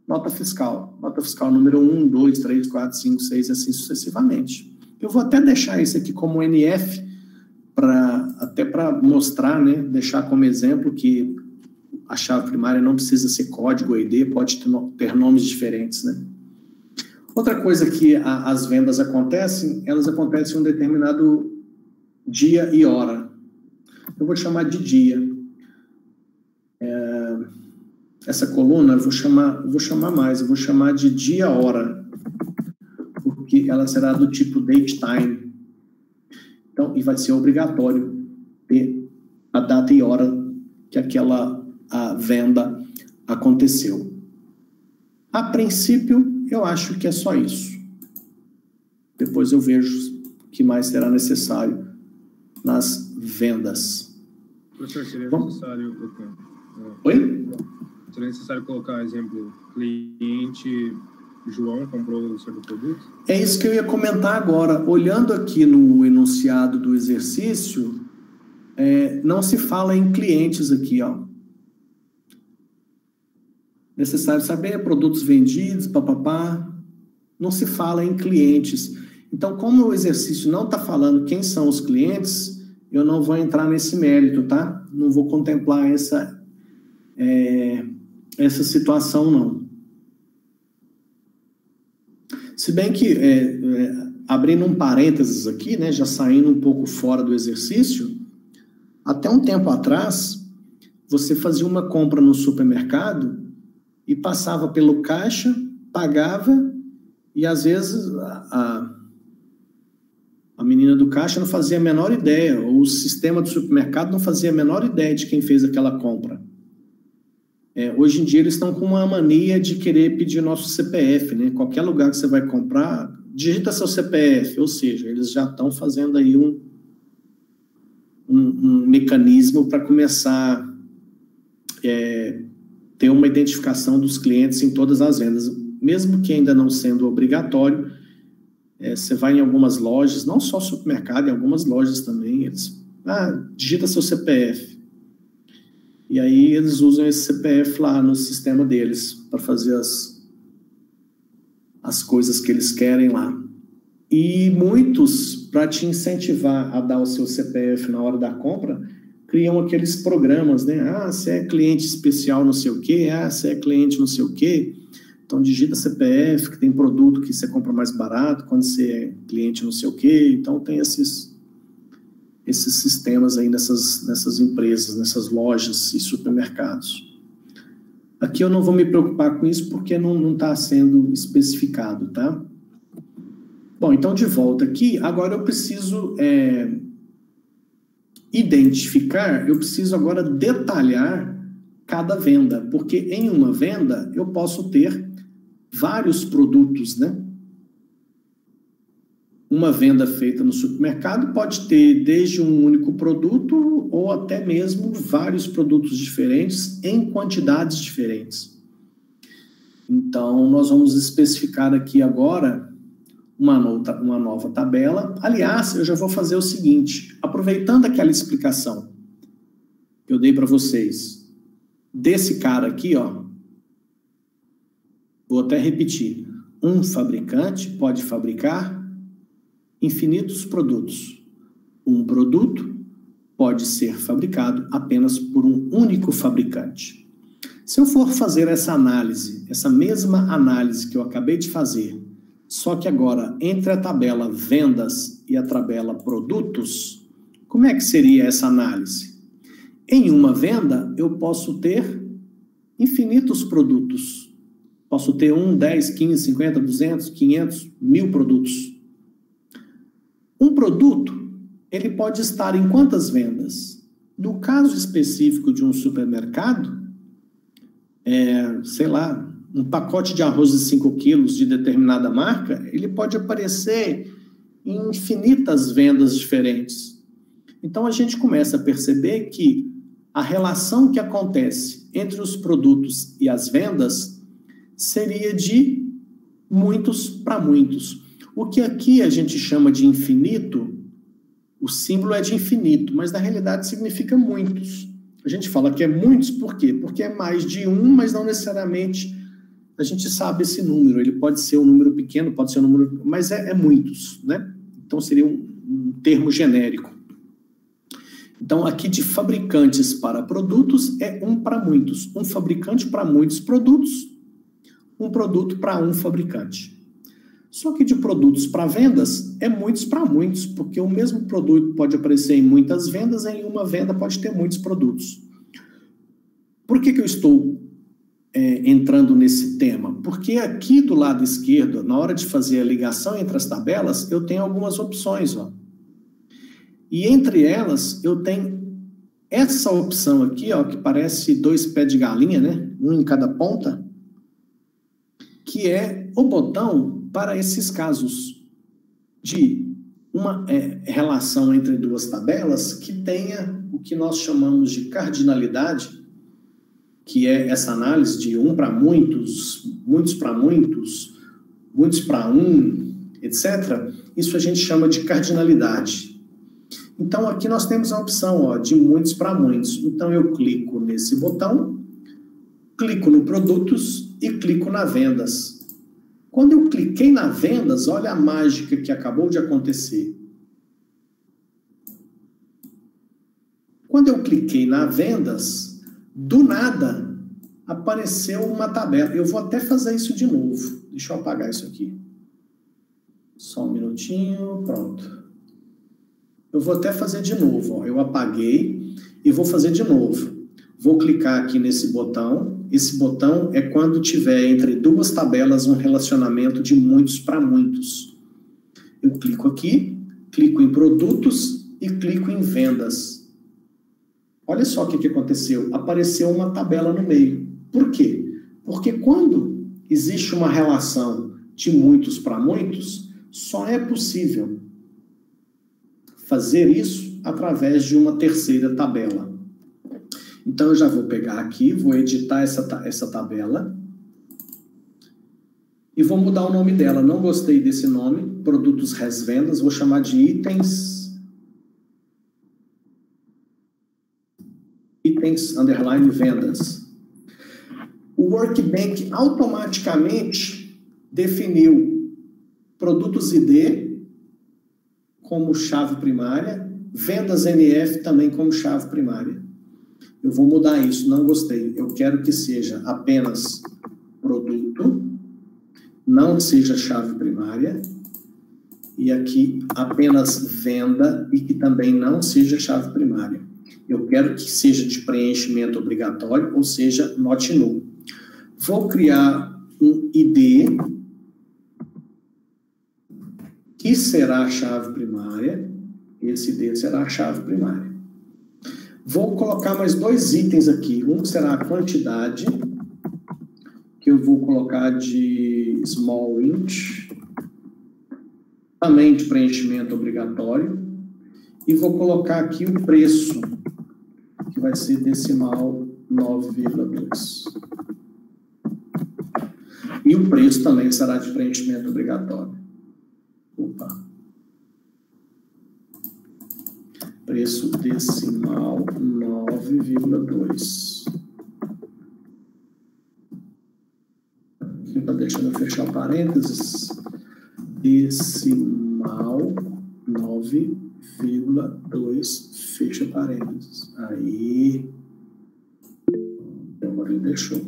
nota fiscal. Nota fiscal número 1, 2, 3, 4, 5, 6, assim sucessivamente. Eu vou até deixar isso aqui como NF, até para mostrar, né, deixar como exemplo que a chave primária não precisa ser código ou ID, pode ter nomes diferentes, né? Outra coisa que as vendas acontecem, elas acontecem em um determinado dia e hora. Eu vou chamar de dia. Essa coluna eu vou chamar de dia-hora, porque ela será do tipo date time. Então, e vai ser obrigatório ter a data e hora que a venda aconteceu. A princípio, eu acho que é só isso. Depois eu vejo o que mais será necessário nas vendas. Professor, seria necessário... Oi? Seria necessário colocar, exemplo, cliente... João comprou o seu produto? É isso que eu ia comentar agora. Olhando aqui no enunciado do exercício, não se fala em clientes aqui, ó. Necessário saber produtos vendidos, papapá. Não se fala em clientes. Então, como o exercício não está falando quem são os clientes, eu não vou entrar nesse mérito, tá? Não vou contemplar essa situação, não. Se bem que, abrindo um parênteses aqui, né, já saindo um pouco fora do exercício, até um tempo atrás, você fazia uma compra no supermercado e passava pelo caixa, pagava, e às vezes a menina do caixa não fazia a menor ideia, ou o sistema do supermercado não fazia a menor ideia de quem fez aquela compra. Hoje em dia eles estão com uma mania de querer pedir nosso CPF, né? Qualquer lugar que você vai comprar, digita seu CPF, ou seja, eles já estão fazendo aí um mecanismo para começar ter uma identificação dos clientes em todas as vendas, mesmo que ainda não sendo obrigatório. Você vai em algumas lojas, não só supermercado, em algumas lojas também, eles digita seu CPF. E aí eles usam esse CPF lá no sistema deles para fazer as coisas que eles querem lá. E muitos, para te incentivar a dar o seu CPF na hora da compra, criam aqueles programas, né? Ah, você é cliente especial não sei o quê, ah, você é cliente não sei o quê. Então, digita CPF, que tem produto que você compra mais barato quando você é cliente não sei o quê. Então, tem esses sistemas aí nessas empresas, nessas lojas e supermercados. Aqui eu não vou me preocupar com isso porque não está sendo especificado, tá? Bom, então de volta aqui, agora eu preciso identificar, eu preciso agora detalhar cada venda, porque em uma venda eu posso ter vários produtos, né? Uma venda feita no supermercado pode ter desde um único produto ou até mesmo vários produtos diferentes em quantidades diferentes. Então, nós vamos especificar aqui agora uma nova tabela. Aliás, eu já vou fazer o seguinte, aproveitando aquela explicação que eu dei para vocês, desse cara aqui, ó, vou até repetir, um fabricante pode fabricar infinitos produtos. Um produto pode ser fabricado apenas por um único fabricante. Se eu for fazer essa análise, essa mesma análise que eu acabei de fazer, só que agora entre a tabela vendas e a tabela produtos, como é que seria essa análise? Em uma venda, eu posso ter infinitos produtos. Posso ter 1, 10, 15, 50, 200, 500, 1000 produtos. Um produto, ele pode estar em quantas vendas? No caso específico de um supermercado, sei lá, um pacote de arroz de 5 quilos de determinada marca, ele pode aparecer em infinitas vendas diferentes. Então, a gente começa a perceber que a relação que acontece entre os produtos e as vendas seria de muitos para muitos. O que aqui a gente chama de infinito, o símbolo é de infinito, mas na realidade significa muitos. A gente fala que é muitos, por quê? Porque é mais de um, mas não necessariamente a gente sabe esse número. Ele pode ser um número pequeno, pode ser um número... Mas é muitos, né? Então seria um termo genérico. Então aqui de fabricantes para produtos é um para muitos. Um fabricante para muitos produtos, um produto para um fabricante. Só que de produtos para vendas, é muitos para muitos, porque o mesmo produto pode aparecer em muitas vendas, em uma venda pode ter muitos produtos. Por que eu estou entrando nesse tema? Porque aqui do lado esquerdo, na hora de fazer a ligação entre as tabelas, eu tenho algumas opções, ó. E entre elas, eu tenho essa opção aqui, ó, que parece 2 pés de galinha, né? Um em cada ponta, que é o botão para esses casos de uma relação entre duas tabelas que tenha o que nós chamamos de cardinalidade, que é essa análise de um para muitos, muitos para muitos, muitos para um, etc. Isso a gente chama de cardinalidade. Então, aqui nós temos a opção, ó, de muitos para muitos. Então, eu clico nesse botão, clico no produtos e clico na vendas. Quando eu cliquei na vendas, olha a mágica que acabou de acontecer. Quando eu cliquei na vendas, do nada, apareceu uma tabela. Eu vou até fazer isso de novo. Deixa eu apagar isso aqui. Só um minutinho, pronto. Eu vou até fazer de novo. Ó. Eu apaguei e vou fazer de novo. Vou clicar aqui nesse botão. Esse botão é quando tiver entre duas tabelas um relacionamento de muitos para muitos. Eu clico aqui, clico em produtos e clico em vendas. Olha só o que aconteceu. Apareceu uma tabela no meio. Por quê? Porque quando existe uma relação de muitos para muitos, só é possível fazer isso através de uma terceira tabela. Então, eu já vou pegar aqui, vou editar essa tabela e vou mudar o nome dela. Não gostei desse nome, produtos res vendas, vou chamar de itens underline vendas. O Workbench automaticamente definiu produtos ID como chave primária vendas NF também como chave primária. Eu vou mudar isso, não gostei. Eu quero que seja apenas produto, não seja chave primária, e aqui apenas venda e que também não seja chave primária. Eu quero que seja de preenchimento obrigatório, ou seja, not null. Vou criar um ID, que será a chave primária. Esse ID será a chave primária. Vou colocar mais 2 itens aqui. Um será a quantidade, que eu vou colocar de small int, também de preenchimento obrigatório. E vou colocar aqui o preço, que vai ser decimal 9,2. E o preço também será de preenchimento obrigatório. Opa. Preço decimal 9,2. Aqui está deixando eu fechar parênteses. Decimal 9,2, fecha parênteses. Aí. Agora ele deixou.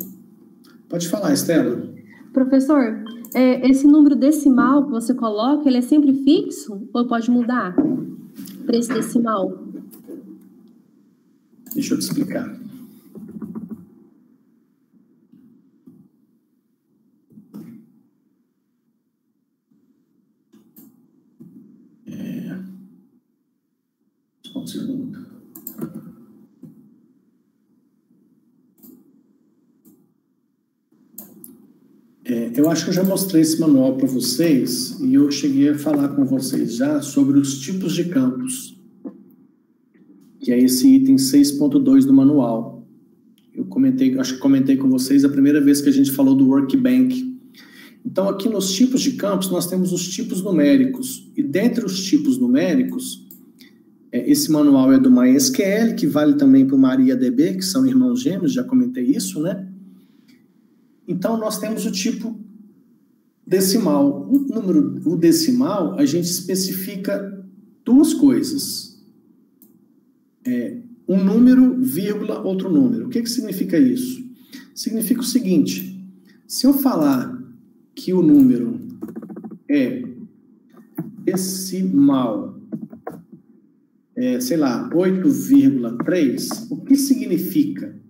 Pode falar, Estela. Professor, esse número decimal que você coloca, ele é sempre fixo ou pode mudar? Preço decimal. Deixa eu te explicar. Só um segundo. Eu acho que eu já mostrei esse manual para vocês e eu cheguei a falar com vocês já sobre os tipos de campos, que é esse item 6.2 do manual. Eu comentei, acho que comentei com vocês a primeira vez que a gente falou do Workbank. Então, aqui nos tipos de campos, nós temos os tipos numéricos. E dentre os tipos numéricos, esse manual é do MySQL, que vale também para o MariaDB, que são irmãos gêmeos, já comentei isso, né? Então, nós temos o tipo decimal. O decimal, a gente especifica 2 coisas. Um número, vírgula, outro número. O que significa isso? Significa o seguinte: se eu falar que o número é decimal, sei lá, 8,3, o que significa?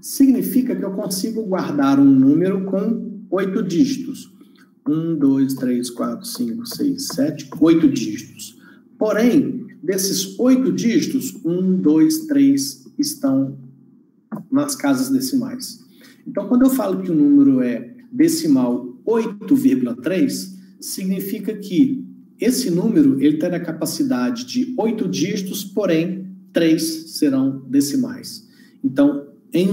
Significa que eu consigo guardar um número com 8 dígitos. 1, 2, 3, 4, 5, 6, 7, 8 dígitos. Porém, desses 8 dígitos, 1, 2, 3 estão nas casas decimais. Então, quando eu falo que o número é decimal 8,3, significa que esse número ele terá a capacidade de 8 dígitos, porém, 3 serão decimais. Então, em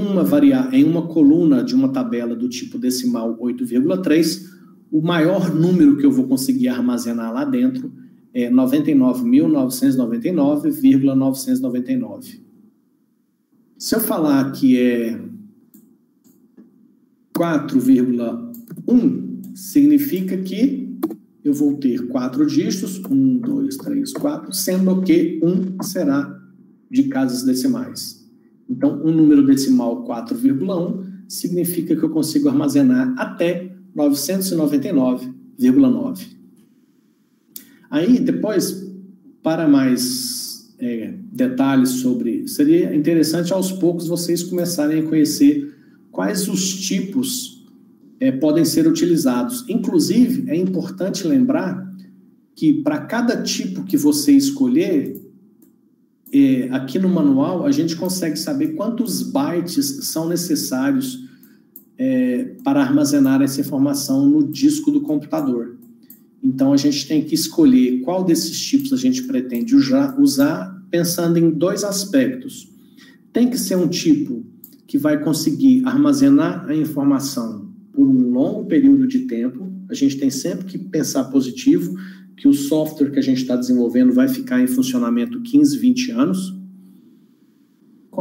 uma coluna de uma tabela do tipo decimal 8,3, o maior número que eu vou conseguir armazenar lá dentro é 99.999,999. Se eu falar que é 4,1, significa que eu vou ter 4 dígitos, 1, 2, 3, 4, sendo que 1 será de casas decimais. Então, um número decimal 4,1 significa que eu consigo armazenar até 999,9. Aí, depois, para mais detalhes sobre... Seria interessante, aos poucos, vocês começarem a conhecer quais os tipos podem ser utilizados. Inclusive, é importante lembrar que, para cada tipo que você escolher, aqui no manual, a gente consegue saber quantos bytes são necessários para armazenar essa informação no disco do computador. Então, a gente tem que escolher qual desses tipos a gente pretende usar, pensando em 2 aspectos. Tem que ser um tipo que vai conseguir armazenar a informação por um longo período de tempo. A gente tem sempre que pensar positivo, que o software que a gente está desenvolvendo vai ficar em funcionamento 15, 20 anos.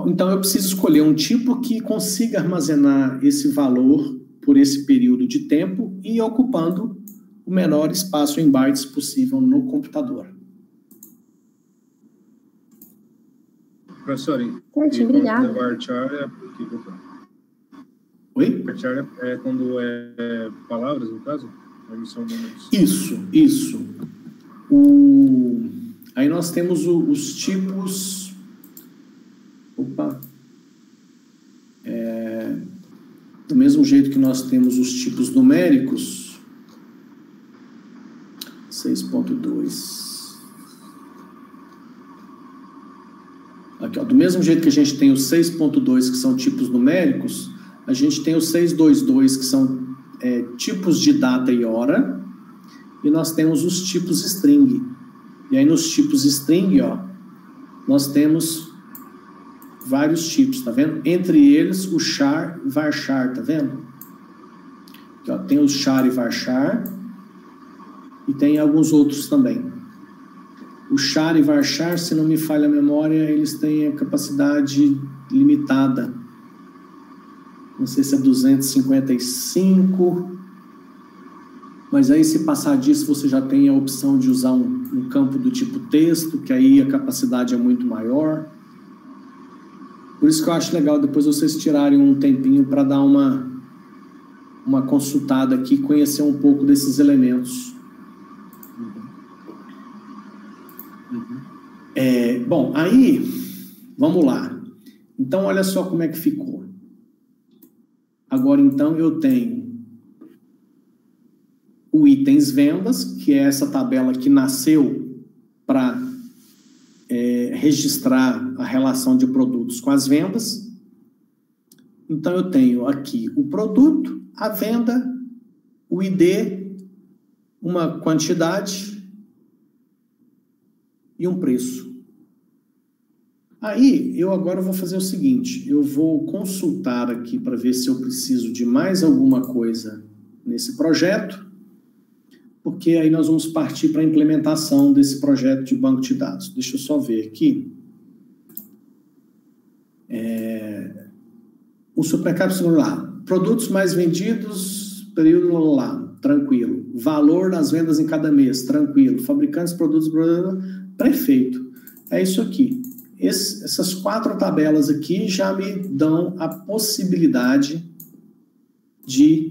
Então, eu preciso escolher um tipo que consiga armazenar esse valor por esse período de tempo e ocupando o menor espaço em bytes possível no computador. Professor, Certinho, obrigada. Varchar Oi? Varchar é quando é palavras, no caso? São números. Isso. Aí nós temos os tipos... Opa! Do mesmo jeito que nós temos os tipos numéricos, 6.2. Aqui, ó, do mesmo jeito que a gente tem os 6.2, que são tipos numéricos, a gente tem os 622, que são tipos de data e hora, e nós temos os tipos string. E aí nos tipos string, ó, nós temos vários tipos, tá vendo? Entre eles, o char e varchar, tá vendo? Aqui, ó, tem o char e varchar, e tem alguns outros também. O char e varchar, se não me falha a memória, eles têm a capacidade limitada. Não sei se é 255, mas aí se passar disso, você já tem a opção de usar um campo do tipo texto, que aí a capacidade é muito maior. Por isso que eu acho legal depois vocês tirarem um tempinho para dar uma consultada aqui, conhecer um pouco desses elementos. Bom, aí, vamos lá. Então, olha só como é que ficou. Agora, então, eu tenho o itens vendas, que é essa tabela que nasceu para registrar a relação de produtos com as vendas. Então, eu tenho aqui o produto, a venda, o ID, uma quantidade e um preço. Aí, eu agora vou fazer o seguinte, eu vou consultar aqui para ver se eu preciso de mais alguma coisa nesse projeto, porque aí nós vamos partir para a implementação desse projeto de banco de dados. Deixa eu só ver aqui. O supercapsul lá, produtos mais vendidos, período lá, tranquilo. Valor das vendas em cada mês, tranquilo. Fabricantes, produtos, prefeito. É isso aqui. Essas 4 tabelas aqui já me dão a possibilidade de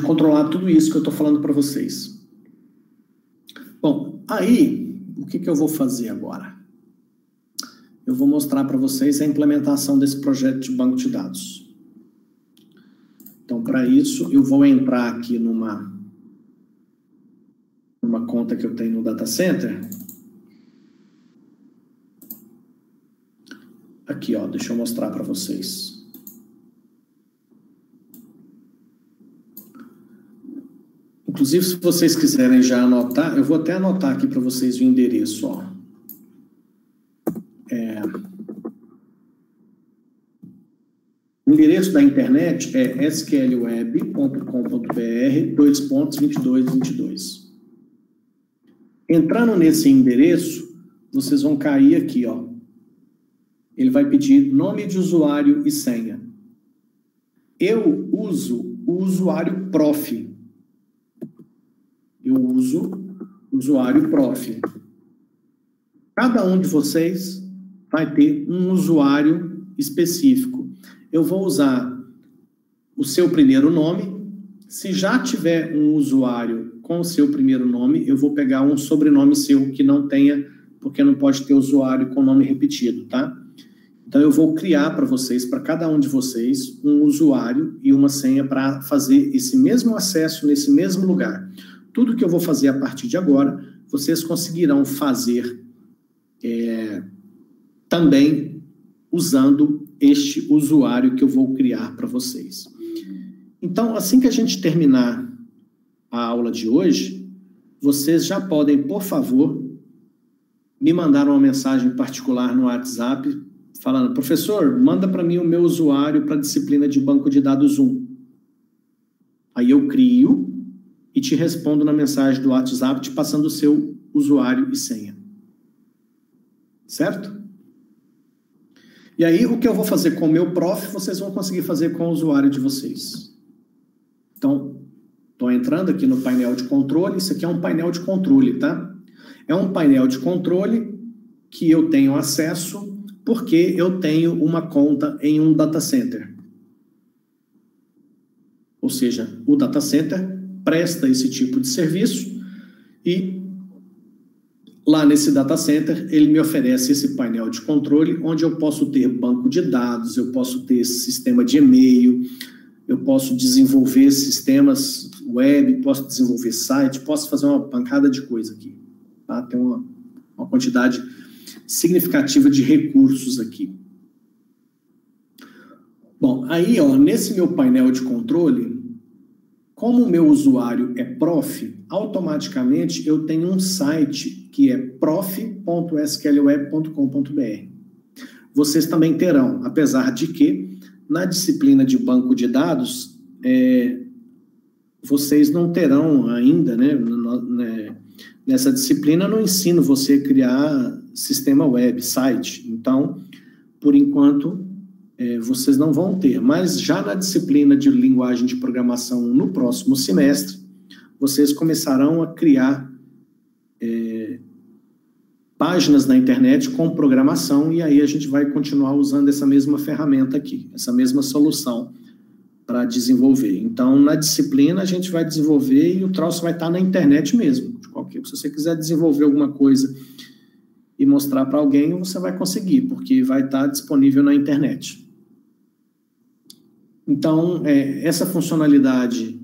controlar tudo isso que eu estou falando para vocês. Bom, aí, o que eu vou fazer agora? Eu vou mostrar para vocês a implementação desse projeto de banco de dados. Então, para isso, eu vou entrar aqui numa conta que eu tenho no Data Center. Aqui, ó, deixa eu mostrar para vocês. Inclusive, se vocês quiserem já anotar, eu vou até anotar aqui para vocês o endereço, ó. O endereço da internet é sqlweb.com.br/2222. Entrando nesse endereço, vocês vão cair aqui, ó. Ele vai pedir nome de usuário e senha. Eu uso o usuário prof. Eu uso o usuário prof. Cada um de vocês vai ter um usuário específico. Eu vou usar o seu primeiro nome. Se já tiver um usuário com o seu primeiro nome, eu vou pegar um sobrenome seu que não tenha, porque não pode ter usuário com nome repetido, tá? Então, eu vou criar para vocês, para cada um de vocês, um usuário e uma senha para fazer esse mesmo acesso nesse mesmo lugar. Tudo que eu vou fazer a partir de agora, vocês conseguirão fazer também usando este usuário que eu vou criar para vocês. Então, assim que a gente terminar a aula de hoje, vocês já podem, por favor, me mandar uma mensagem particular no WhatsApp, falando, professor, manda para mim o meu usuário para a disciplina de banco de dados 1. Aí eu crio e te respondo na mensagem do WhatsApp, te passando o seu usuário e senha. Certo? E aí, o que eu vou fazer com o meu prof, vocês vão conseguir fazer com o usuário de vocês. Então, estou entrando aqui no painel de controle. Isso aqui é um painel de controle, tá? É um painel de controle que eu tenho acesso porque eu tenho uma conta em um data center. Ou seja, o data center presta esse tipo de serviço e lá nesse data center ele me oferece esse painel de controle onde eu posso ter banco de dados, eu posso ter sistema de e-mail, eu posso desenvolver sistemas web, posso desenvolver site, posso fazer uma pancada de coisa aqui. Tá? Tem uma quantidade significativa de recursos aqui. Bom, aí, ó, nesse meu painel de controle, como o meu usuário é prof, automaticamente eu tenho um site que é prof.sqlweb.com.br. Vocês também terão, apesar de que na disciplina de banco de dados, vocês não terão ainda, né, nessa disciplina não ensino você a criar sistema web, site. Então, por enquanto, vocês não vão ter. Mas já na disciplina de linguagem de programação no próximo semestre, vocês começarão a criar páginas na internet com programação, e aí a gente vai continuar usando essa mesma ferramenta aqui, essa mesma solução para desenvolver. Então, na disciplina, a gente vai desenvolver e o troço vai estar na internet mesmo. Se você quiser desenvolver alguma coisa e mostrar para alguém, você vai conseguir, porque vai estar disponível na internet. Então, essa funcionalidade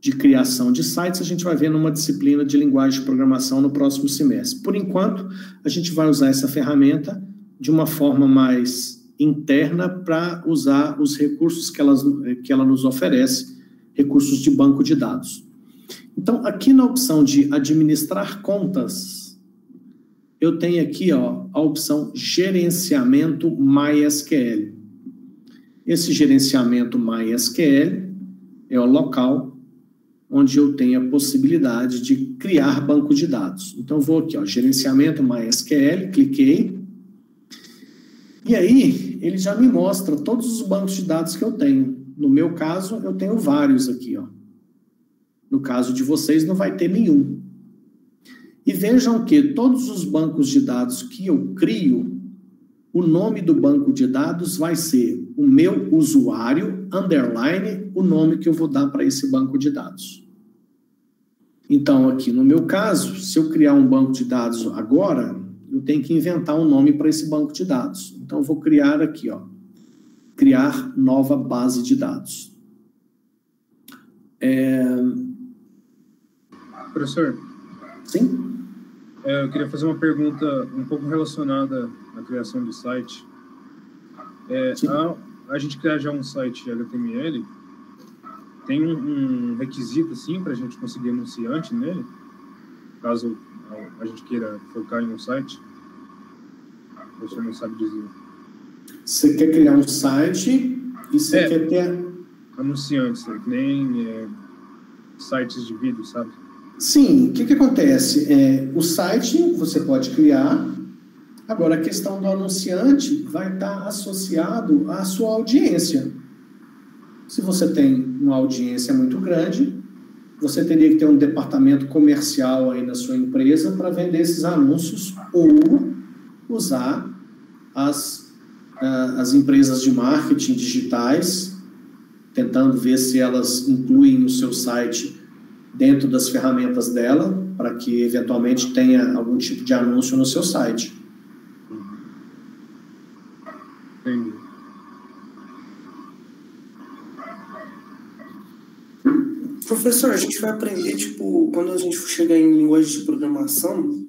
de criação de sites a gente vai ver numa disciplina de linguagem de programação no próximo semestre. Por enquanto, a gente vai usar essa ferramenta de uma forma mais interna para usar os recursos que ela nos oferece, recursos de banco de dados. Então, aqui na opção de administrar contas, eu tenho aqui, ó, a opção gerenciamento MySQL. Esse gerenciamento MySQL é o local onde eu tenho a possibilidade de criar banco de dados. Então, eu vou aqui, ó, gerenciamento MySQL, cliquei, e aí ele já me mostra todos os bancos de dados que eu tenho. No meu caso, eu tenho vários aqui, ó. No caso de vocês, não vai ter nenhum. E vejam que todos os bancos de dados que eu crio, o nome do banco de dados vai ser o meu usuário, underline, o nome que eu vou dar para esse banco de dados. Então, aqui no meu caso, se eu criar um banco de dados agora, eu tenho que inventar um nome para esse banco de dados. Então, eu vou criar aqui, ó, criar nova base de dados. Professor? Sim? Eu queria fazer uma pergunta um pouco relacionada à criação de site. A gente criar já um site HTML, tem um requisito, assim, para a gente conseguir anunciante nele? Caso a gente queira focar em um site? O professor não sabe dizer. Você quer criar um site e você quer ter... anunciantes, nem sites de vídeo, sabe? Sim, o que acontece? O site você pode criar, agora a questão do anunciante vai estar associado à sua audiência. Se você tem uma audiência muito grande, você teria que ter um departamento comercial aí na sua empresa para vender esses anúncios ou usar as empresas de marketing digitais, tentando ver se elas incluem o seu site dentro das ferramentas dela, para que eventualmente tenha algum tipo de anúncio no seu site. Entendi. Professor, a gente vai aprender, tipo, quando a gente for chegar em linguagem de programação,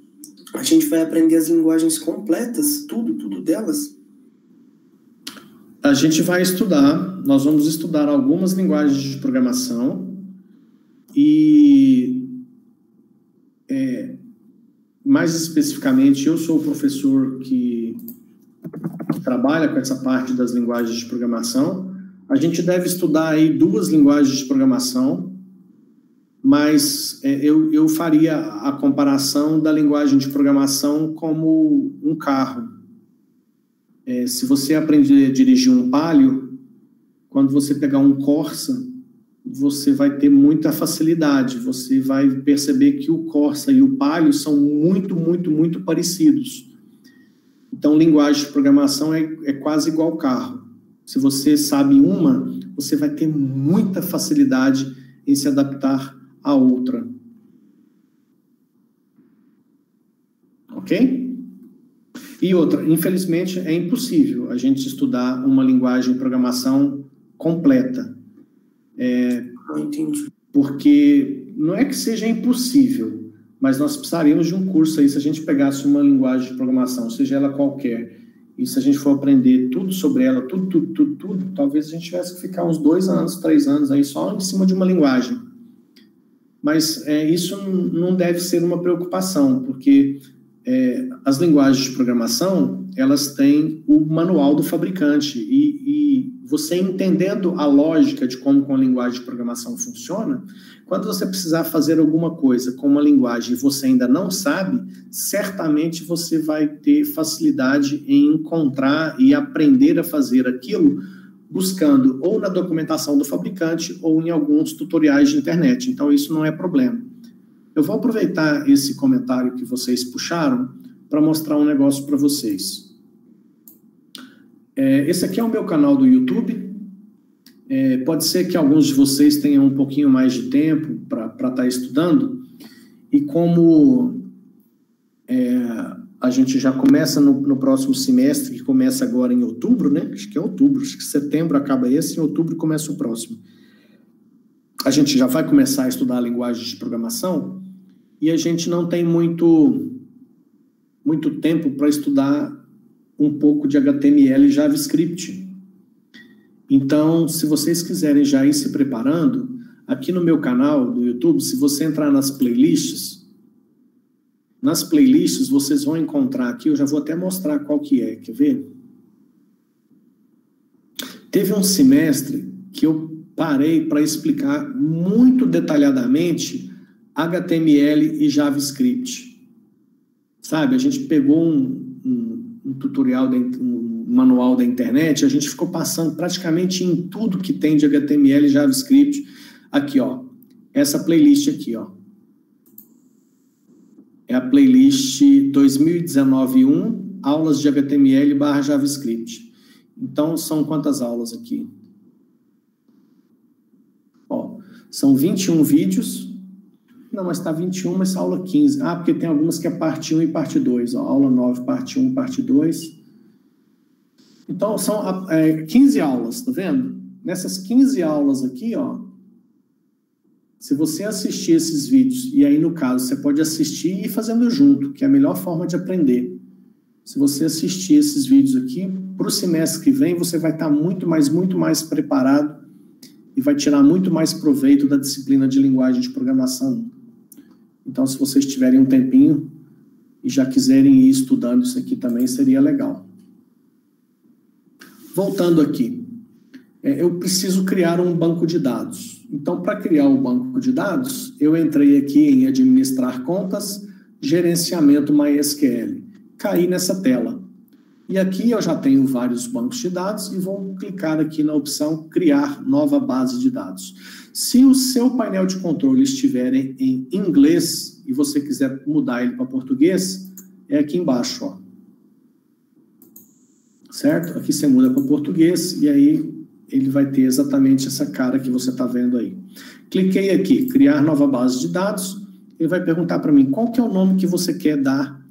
a gente vai aprender as linguagens completas, tudo delas? A gente vai estudar, nós vamos estudar algumas linguagens de programação e, mais especificamente, eu sou o professor que trabalha com essa parte das linguagens de programação. A gente deve estudar aí 2 linguagens de programação, mas eu faria a comparação da linguagem de programação como um carro. Se você aprender a dirigir um Palio, quando você pegar um Corsa, você vai ter muita facilidade, você vai perceber que o Corsa e o Palio são muito, muito, muito parecidos. Então, linguagem de programação é quase igual ao carro. Se você sabe uma, você vai ter muita facilidade em se adaptar à outra. Ok? E outra, infelizmente, é impossível a gente estudar uma linguagem de programação completa. Entendi. Porque não é que seja impossível, mas nós precisaríamos de um curso aí, se a gente pegasse uma linguagem de programação, seja ela qualquer, e se a gente for aprender tudo sobre ela, tudo, talvez a gente tivesse que ficar uns 2 anos, 3 anos aí só em cima de uma linguagem. Mas isso não deve ser uma preocupação, porque as linguagens de programação, elas têm o manual do fabricante, e você entendendo a lógica de como a linguagem de programação funciona, quando você precisar fazer alguma coisa com uma linguagem e você ainda não sabe, certamente você vai ter facilidade em encontrar e aprender a fazer aquilo buscando ou na documentação do fabricante ou em alguns tutoriais de internet. Então, isso não é problema. Eu vou aproveitar esse comentário que vocês puxaram para mostrar um negócio para vocês. Esse aqui é o meu canal do YouTube. Pode ser que alguns de vocês tenham um pouquinho mais de tempo para estar estudando, e como a gente já começa no próximo semestre, que começa agora em outubro, né? Acho que é outubro, acho que setembro acaba esse, em outubro começa o próximo. A gente já vai começar a estudar a linguagem de programação, e a gente não tem muito tempo para estudar um pouco de HTML e JavaScript. Então, se vocês quiserem já ir se preparando, aqui no meu canal do YouTube, se você entrar nas playlists vocês vão encontrar aqui, eu já vou até mostrar qual que é, quer ver? Teve um semestre que eu parei para explicar muito detalhadamente HTML e JavaScript. Sabe, a gente pegou um tutorial, um manual da internet, a gente ficou passando praticamente em tudo que tem de HTML e JavaScript. Aqui, ó, essa playlist aqui, ó. É a playlist 2019-1, aulas de HTML/JavaScript. Então, são quantas aulas aqui? Ó, são 21 vídeos. Não, mas está 21, mas aula 15. Ah, porque tem algumas que é parte 1 e parte 2. Ó, aula 9, parte 1, parte 2. Então, são 15 aulas, tá vendo? Nessas 15 aulas aqui, ó, se você assistir esses vídeos, e aí, no caso, você pode assistir e ir fazendo junto, que é a melhor forma de aprender. Se você assistir esses vídeos aqui, para o semestre que vem, você vai estar muito mais preparado e vai tirar muito mais proveito da disciplina de linguagem de programação. Então, se vocês tiverem um tempinho e já quiserem ir estudando isso aqui também, seria legal. Voltando aqui, eu preciso criar um banco de dados. Então, para criar o banco de dados, eu entrei aqui em administrar contas, gerenciamento MySQL. Caí nessa tela. E aqui eu já tenho vários bancos de dados e vou clicar aqui na opção criar nova base de dados. Se o seu painel de controle estiver em inglês e você quiser mudar ele para português, é aqui embaixo, ó. Certo? Aqui você muda para português e aí ele vai ter exatamente essa cara que você está vendo aí. Cliquei aqui, criar nova base de dados. Ele vai perguntar para mim qual que é o nome que você quer dar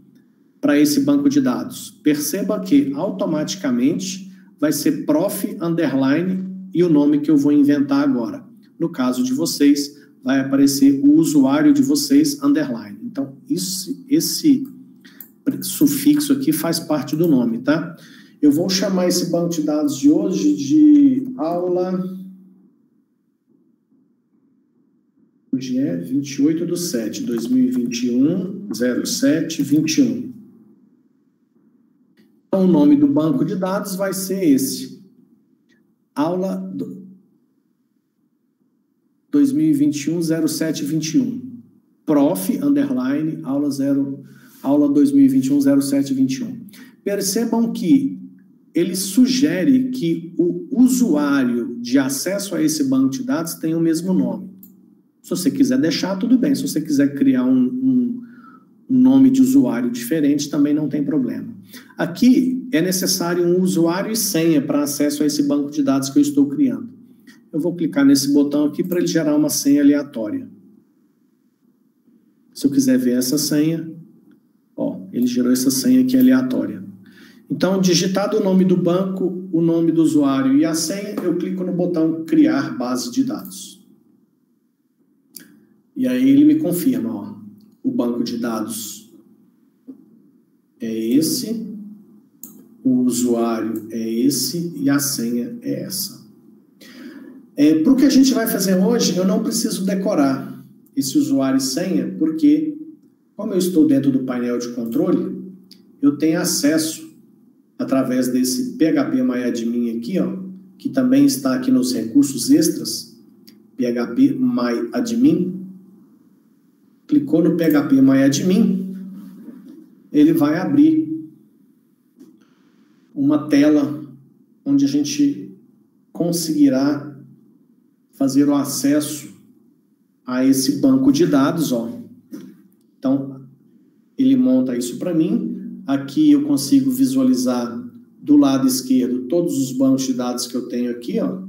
para esse banco de dados. Perceba que automaticamente vai ser prof underline e o nome que eu vou inventar agora. No caso de vocês, vai aparecer o usuário de vocês underline. Então, esse sufixo aqui faz parte do nome, tá? Eu vou chamar esse banco de dados de hoje de aula... Hoje é 28/7, 2021, 07/21. Então, o nome do banco de dados vai ser esse. Aula 2021, 07/21. Prof, underline, aula 2021, 07/21. Percebam que ele sugere que o usuário de acesso a esse banco de dados tenha o mesmo nome. Se você quiser deixar, tudo bem. Se você quiser criar um nome de usuário diferente, também não tem problema. Aqui é necessário um usuário e senha para acesso a esse banco de dados que eu estou criando. Eu vou clicar nesse botão aqui para ele gerar uma senha aleatória. Se eu quiser ver essa senha, ó, ele gerou essa senha aqui aleatória. Então, digitado o nome do banco, o nome do usuário e a senha, eu clico no botão criar base de dados. E aí ele me confirma, ó, o banco de dados é esse, o usuário é esse e a senha é essa. Para o que a gente vai fazer hoje, eu não preciso decorar esse usuário e senha, porque como eu estou dentro do painel de controle, eu tenho acesso através desse phpMyAdmin aqui, ó, que também está aqui nos recursos extras, phpMyAdmin. Clicou no phpMyAdmin, ele vai abrir uma tela onde a gente conseguirá fazer o acesso a esse banco de dados, ó. Então, ele monta isso para mim. Aqui eu consigo visualizar do lado esquerdo todos os bancos de dados que eu tenho aqui, ó.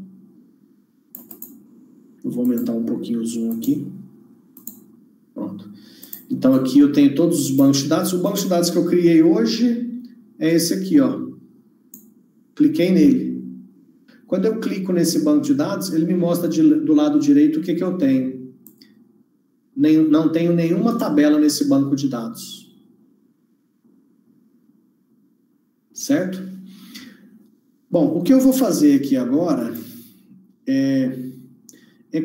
Eu vou aumentar um pouquinho o zoom aqui. Pronto. Então aqui eu tenho todos os bancos de dados. O banco de dados que eu criei hoje é esse aqui, ó. Cliquei nele. Quando eu clico nesse banco de dados, ele me mostra do lado direito o que eu tenho. Não tenho nenhuma tabela nesse banco de dados. Certo? Bom, o que eu vou fazer aqui agora é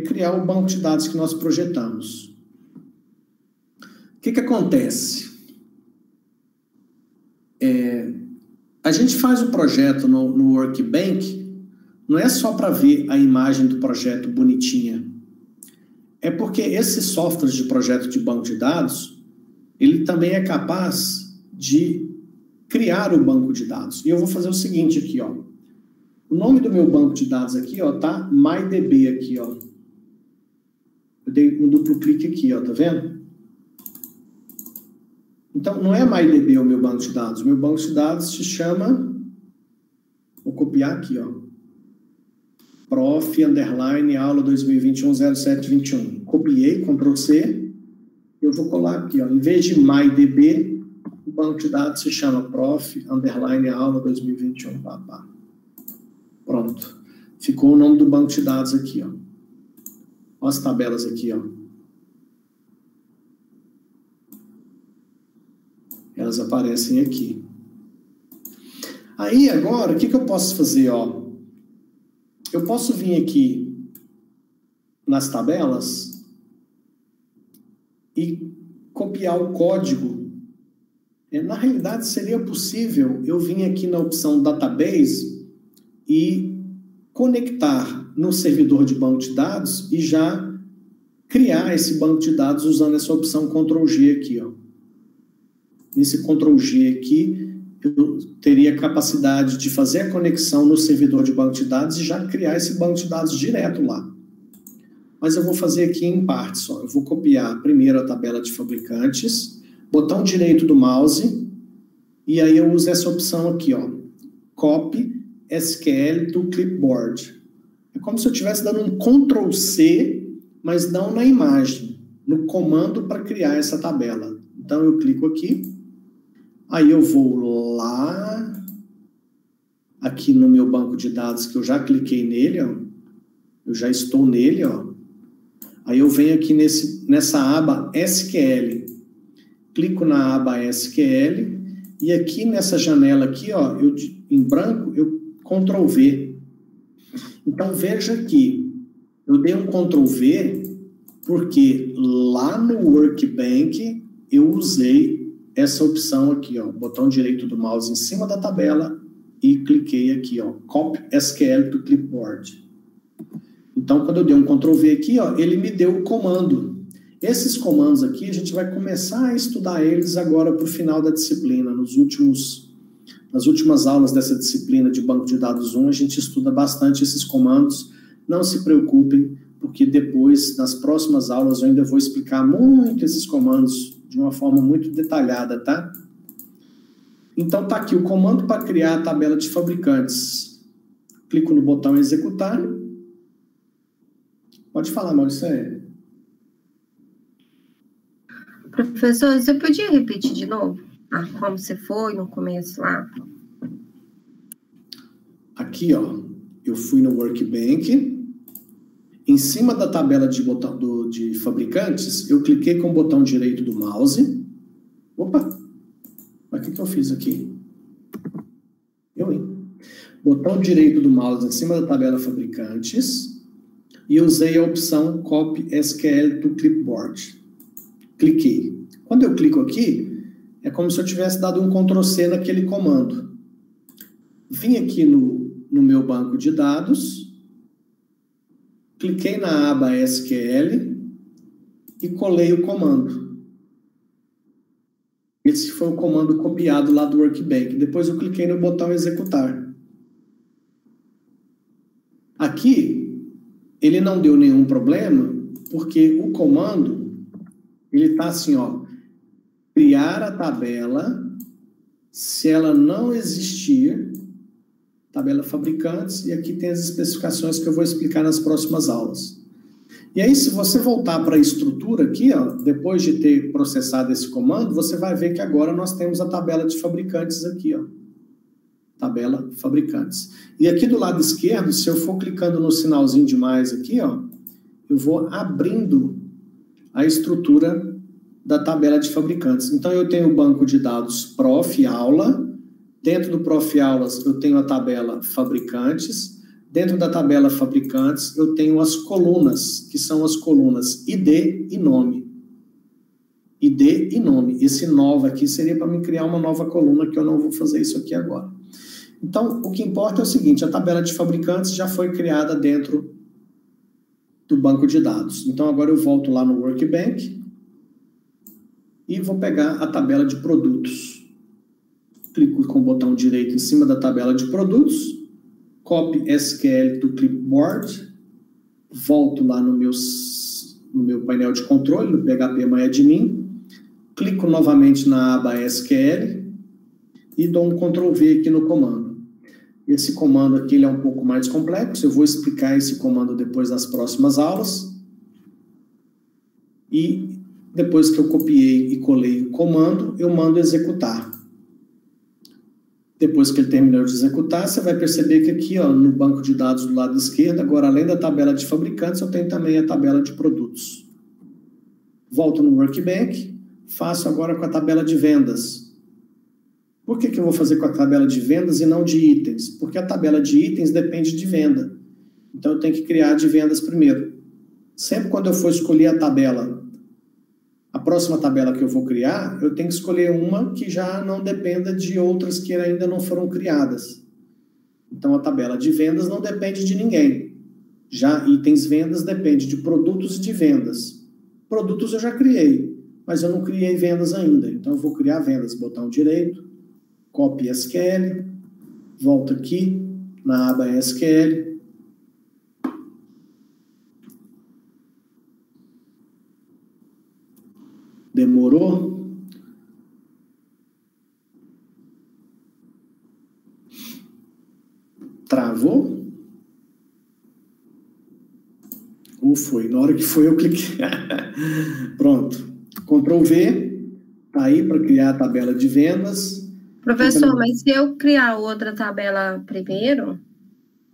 criar o banco de dados que nós projetamos. O que acontece? A gente faz o projeto no Workbench, não é só para ver a imagem do projeto bonitinha. É porque esses softwares de projeto de banco de dados, ele também é capaz de criar o banco de dados. E eu vou fazer o seguinte aqui, ó. O nome do meu banco de dados aqui, ó, tá MyDB aqui, ó. Eu dei um duplo clique aqui, ó, tá vendo? Então, não é MyDB o meu banco de dados. O meu banco de dados se chama... Vou copiar aqui, ó. Prof_aula 2021-0721. Copiei, Ctrl+C. Eu vou colar aqui, ó. Em vez de MyDB, o banco de dados se chama Prof_aula 2021. Pronto. Ficou o nome do banco de dados aqui, ó. Olha as tabelas aqui, ó. Elas aparecem aqui. Aí, agora, o que eu posso fazer, ó? Eu posso vir aqui nas tabelas e copiar o código. Na realidade, seria possível eu vir aqui na opção Database e conectar no servidor de banco de dados e já criar esse banco de dados usando essa opção Ctrl+G aqui, ó. Nesse Ctrl+G aqui, eu teria capacidade de fazer a conexão no servidor de banco de dados e já criar esse banco de dados direto lá. Mas eu vou fazer aqui em partes, ó. Eu vou copiar primeiro a tabela de fabricantes, botão direito do mouse, e aí eu uso essa opção aqui, ó. Copy SQL to Clipboard. É como se eu estivesse dando um Ctrl+C, mas não na imagem, no comando para criar essa tabela. Então eu clico aqui, aí eu vou lá, aqui no meu banco de dados que eu já cliquei nele, ó. Eu já estou nele, ó. Aí eu venho aqui nessa aba SQL, clico na aba SQL, e aqui nessa janela aqui, ó, em branco, eu Ctrl+V. Então veja aqui, eu dei um Ctrl+V porque lá no Workbench eu usei essa opção aqui, ó, botão direito do mouse em cima da tabela e cliquei aqui, ó, Copy SQL to Clipboard. Então, quando eu dei um Ctrl+V aqui, ó, ele me deu o comando. Esses comandos aqui, a gente vai começar a estudar eles agora para o final da disciplina, nos últimos Nas últimas aulas dessa disciplina de banco de dados 1, a gente estuda bastante esses comandos. Não se preocupem, porque depois, nas próximas aulas, eu ainda vou explicar muito esses comandos de uma forma muito detalhada, tá? Então, tá aqui o comando para criar a tabela de fabricantes. Clico no botão executar. Pode falar, Maurício. Professor, você podia repetir de novo? Como você foi no começo lá? Aqui, ó, eu fui no Workbench. Em cima da tabela de fabricantes, eu cliquei com o botão direito do mouse. Opa! Mas o que eu fiz aqui? Botão direito do mouse em cima da tabela fabricantes e usei a opção Copy SQL to Clipboard. Cliquei. Quando eu clico aqui, é como se eu tivesse dado um Ctrl+C naquele comando. Vim aqui no meu banco de dados, cliquei na aba SQL e colei o comando. Esse foi o comando copiado lá do Workbench. Depois eu cliquei no botão executar. Aqui, ele não deu nenhum problema, porque o comando, ele está assim, ó, criar a tabela, se ela não existir, tabela fabricantes, e aqui tem as especificações que eu vou explicar nas próximas aulas. E aí, se você voltar para a estrutura aqui, ó, depois de ter processado esse comando, você vai ver que agora nós temos a tabela de fabricantes aqui, ó. Tabela fabricantes. E aqui do lado esquerdo, se eu for clicando no sinalzinho de mais aqui, ó, eu vou abrindo a estrutura da tabela de fabricantes. Então, eu tenho o banco de dados Prof. Aula. Dentro do Prof. Aulas, eu tenho a tabela fabricantes. Dentro da tabela fabricantes, eu tenho as colunas, que são as colunas ID e nome. ID e nome. Esse nova aqui seria para me criar uma nova coluna, que eu não vou fazer isso aqui agora. Então, o que importa é o seguinte, a tabela de fabricantes já foi criada dentro do banco de dados. Então, agora eu volto lá no Workbench e vou pegar a tabela de produtos. Clico com o botão direito em cima da tabela de produtos, Copy SQL to Clipboard, volto lá no meu painel de controle, no PHP MyAdmin, clico novamente na aba SQL e dou um Ctrl+V aqui no comando. Esse comando aqui ele é um pouco mais complexo, eu vou explicar esse comando depois nas próximas aulas. E depois que eu copiei e colei o comando, eu mando executar. Depois que ele terminou de executar, você vai perceber que aqui, ó, no banco de dados do lado esquerdo, agora além da tabela de fabricantes, eu tenho também a tabela de produtos. Volto no Workbench, faço agora com a tabela de vendas. Por que eu vou fazer com a tabela de vendas e não de itens? Porque a tabela de itens depende de venda. Então, eu tenho que criar de vendas primeiro. Sempre quando eu for escolher a tabela, a próxima tabela que eu vou criar, eu tenho que escolher uma que já não dependa de outras que ainda não foram criadas. Então, a tabela de vendas não depende de ninguém. Já itens vendas depende de produtos e de vendas. Produtos eu já criei, mas eu não criei vendas ainda. Então, eu vou criar vendas. Botão direito, Copy SQL, volto aqui na aba SQL. Demorou? Travou? Ou foi? Na hora que foi, eu cliquei. Pronto. Ctrl+V. Tá aí para criar a tabela de vendas. Professor, mas se eu criar outra tabela primeiro,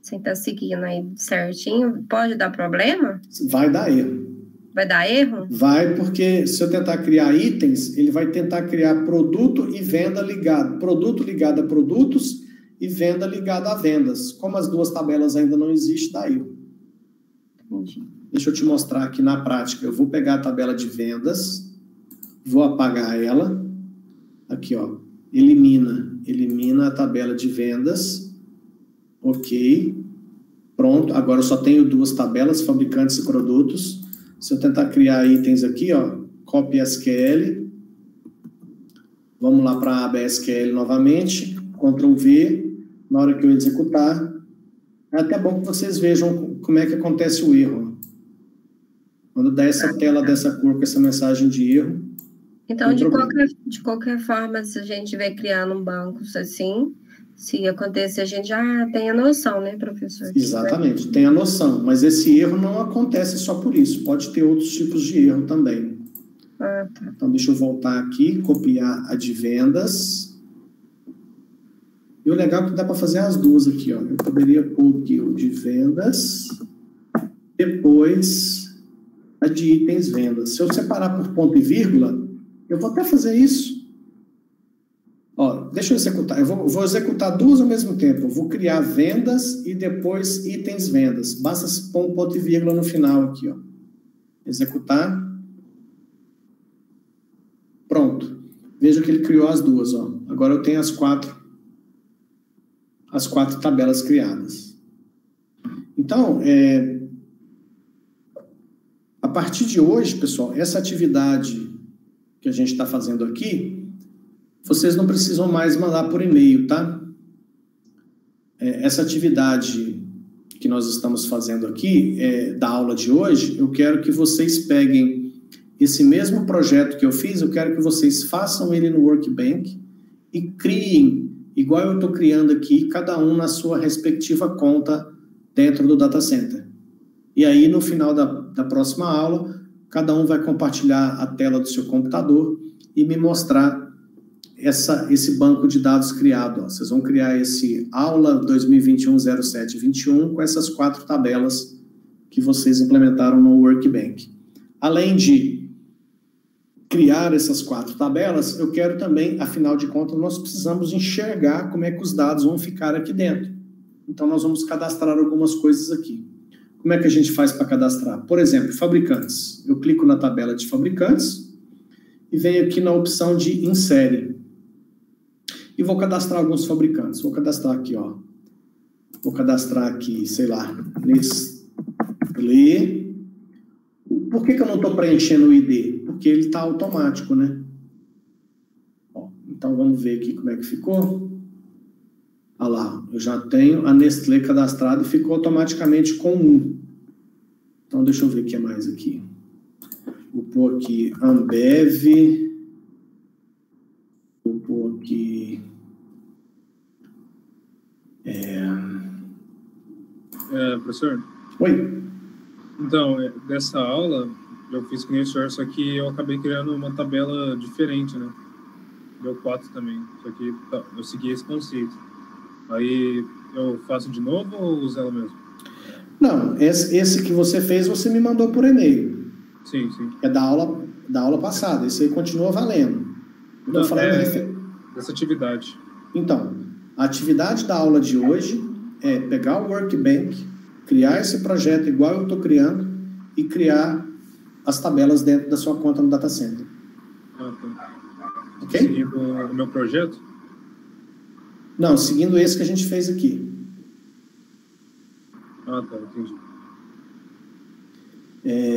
sem estar seguindo aí certinho, pode dar problema? Vai dar erro. Vai dar erro? Vai, porque se eu tentar criar itens, ele vai tentar criar produto e venda ligado. Produto ligado a produtos e venda ligada a vendas. Como as duas tabelas ainda não existem, dá erro. Entendi. Deixa eu te mostrar aqui na prática. Eu vou pegar a tabela de vendas, vou apagar ela. Aqui, ó. Elimina a tabela de vendas. Ok. Pronto. Agora eu só tenho duas tabelas, fabricantes e produtos. Se eu tentar criar itens aqui, ó, Copy SQL. Vamos lá para a aba SQL novamente. Ctrl V, na hora que eu executar. É até bom que vocês vejam como é que acontece o erro. Quando dá essa tela dessa cor com essa mensagem de erro. Então, de qualquer forma, se a gente estiver criando um banco assim, se acontecer, a gente já tem a noção, né, professor? Exatamente, tem a noção. Mas esse erro não acontece só por isso. Pode ter outros tipos de erro também. Ah, tá. Então, deixa eu voltar aqui, copiar a de vendas. E o legal é que dá para fazer as duas aqui, ó. Eu poderia pôr aqui o de vendas, depois a de itens vendas. Se eu separar por ponto e vírgula, eu vou até fazer isso. Ó, deixa eu executar. Eu vou executar duas ao mesmo tempo. Eu vou criar vendas e depois itens vendas. Basta pôr um ponto e vírgula no final aqui, ó. Executar. Pronto. Veja que ele criou as duas, ó. Agora eu tenho as quatro tabelas criadas. Então, a partir de hoje, pessoal, essa atividade que a gente está fazendo aqui, vocês não precisam mais mandar por e-mail, tá? Essa atividade que nós estamos fazendo aqui, da aula de hoje, eu quero que vocês peguem esse mesmo projeto que eu fiz, eu quero que vocês façam ele no Workbank e criem, igual eu estou criando aqui, cada um na sua respectiva conta dentro do Data Center. E aí, no final da próxima aula, cada um vai compartilhar a tela do seu computador e me mostrar esse banco de dados criado. Ó. Vocês vão criar esse aula 2021-07-21 com essas 4 tabelas que vocês implementaram no Workbank. Além de criar essas 4 tabelas, eu quero também, afinal de contas, nós precisamos enxergar como é que os dados vão ficar aqui dentro. Então, nós vamos cadastrar algumas coisas aqui. Como é que a gente faz para cadastrar? Por exemplo, fabricantes. Eu clico na tabela de fabricantes e venho aqui na opção de insere. E vou cadastrar alguns fabricantes. Vou cadastrar aqui, ó. Vou cadastrar aqui, sei lá, Nestlé. Por que eu não estou preenchendo o ID? Porque ele está automático, né? Ó, então, vamos ver aqui como é que ficou. Olha lá, eu já tenho a Nestlé cadastrada e ficou automaticamente com 1. Então, deixa eu ver o que é mais aqui. Vou pôr aqui Ambev. Vou pôr aqui... Professor? Oi? Então, dessa aula, eu fiz com o senhor, só que eu acabei criando uma tabela diferente, né? Deu 4 também, só que eu segui esse conceito. Aí eu faço de novo ou uso ela mesmo? Não, esse que você fez, você me mandou por e-mail. Sim, sim. É da aula passada. Esse aí continua valendo. Eu tô falando dessa atividade. Então, a atividade da aula de hoje é pegar o Workbank, criar esse projeto igual eu estou criando e criar as tabelas dentro da sua conta no Data Center. Ah, tá. Ok? Seguindo o meu projeto? Não, seguindo esse que a gente fez aqui. Ah, tá, entendi.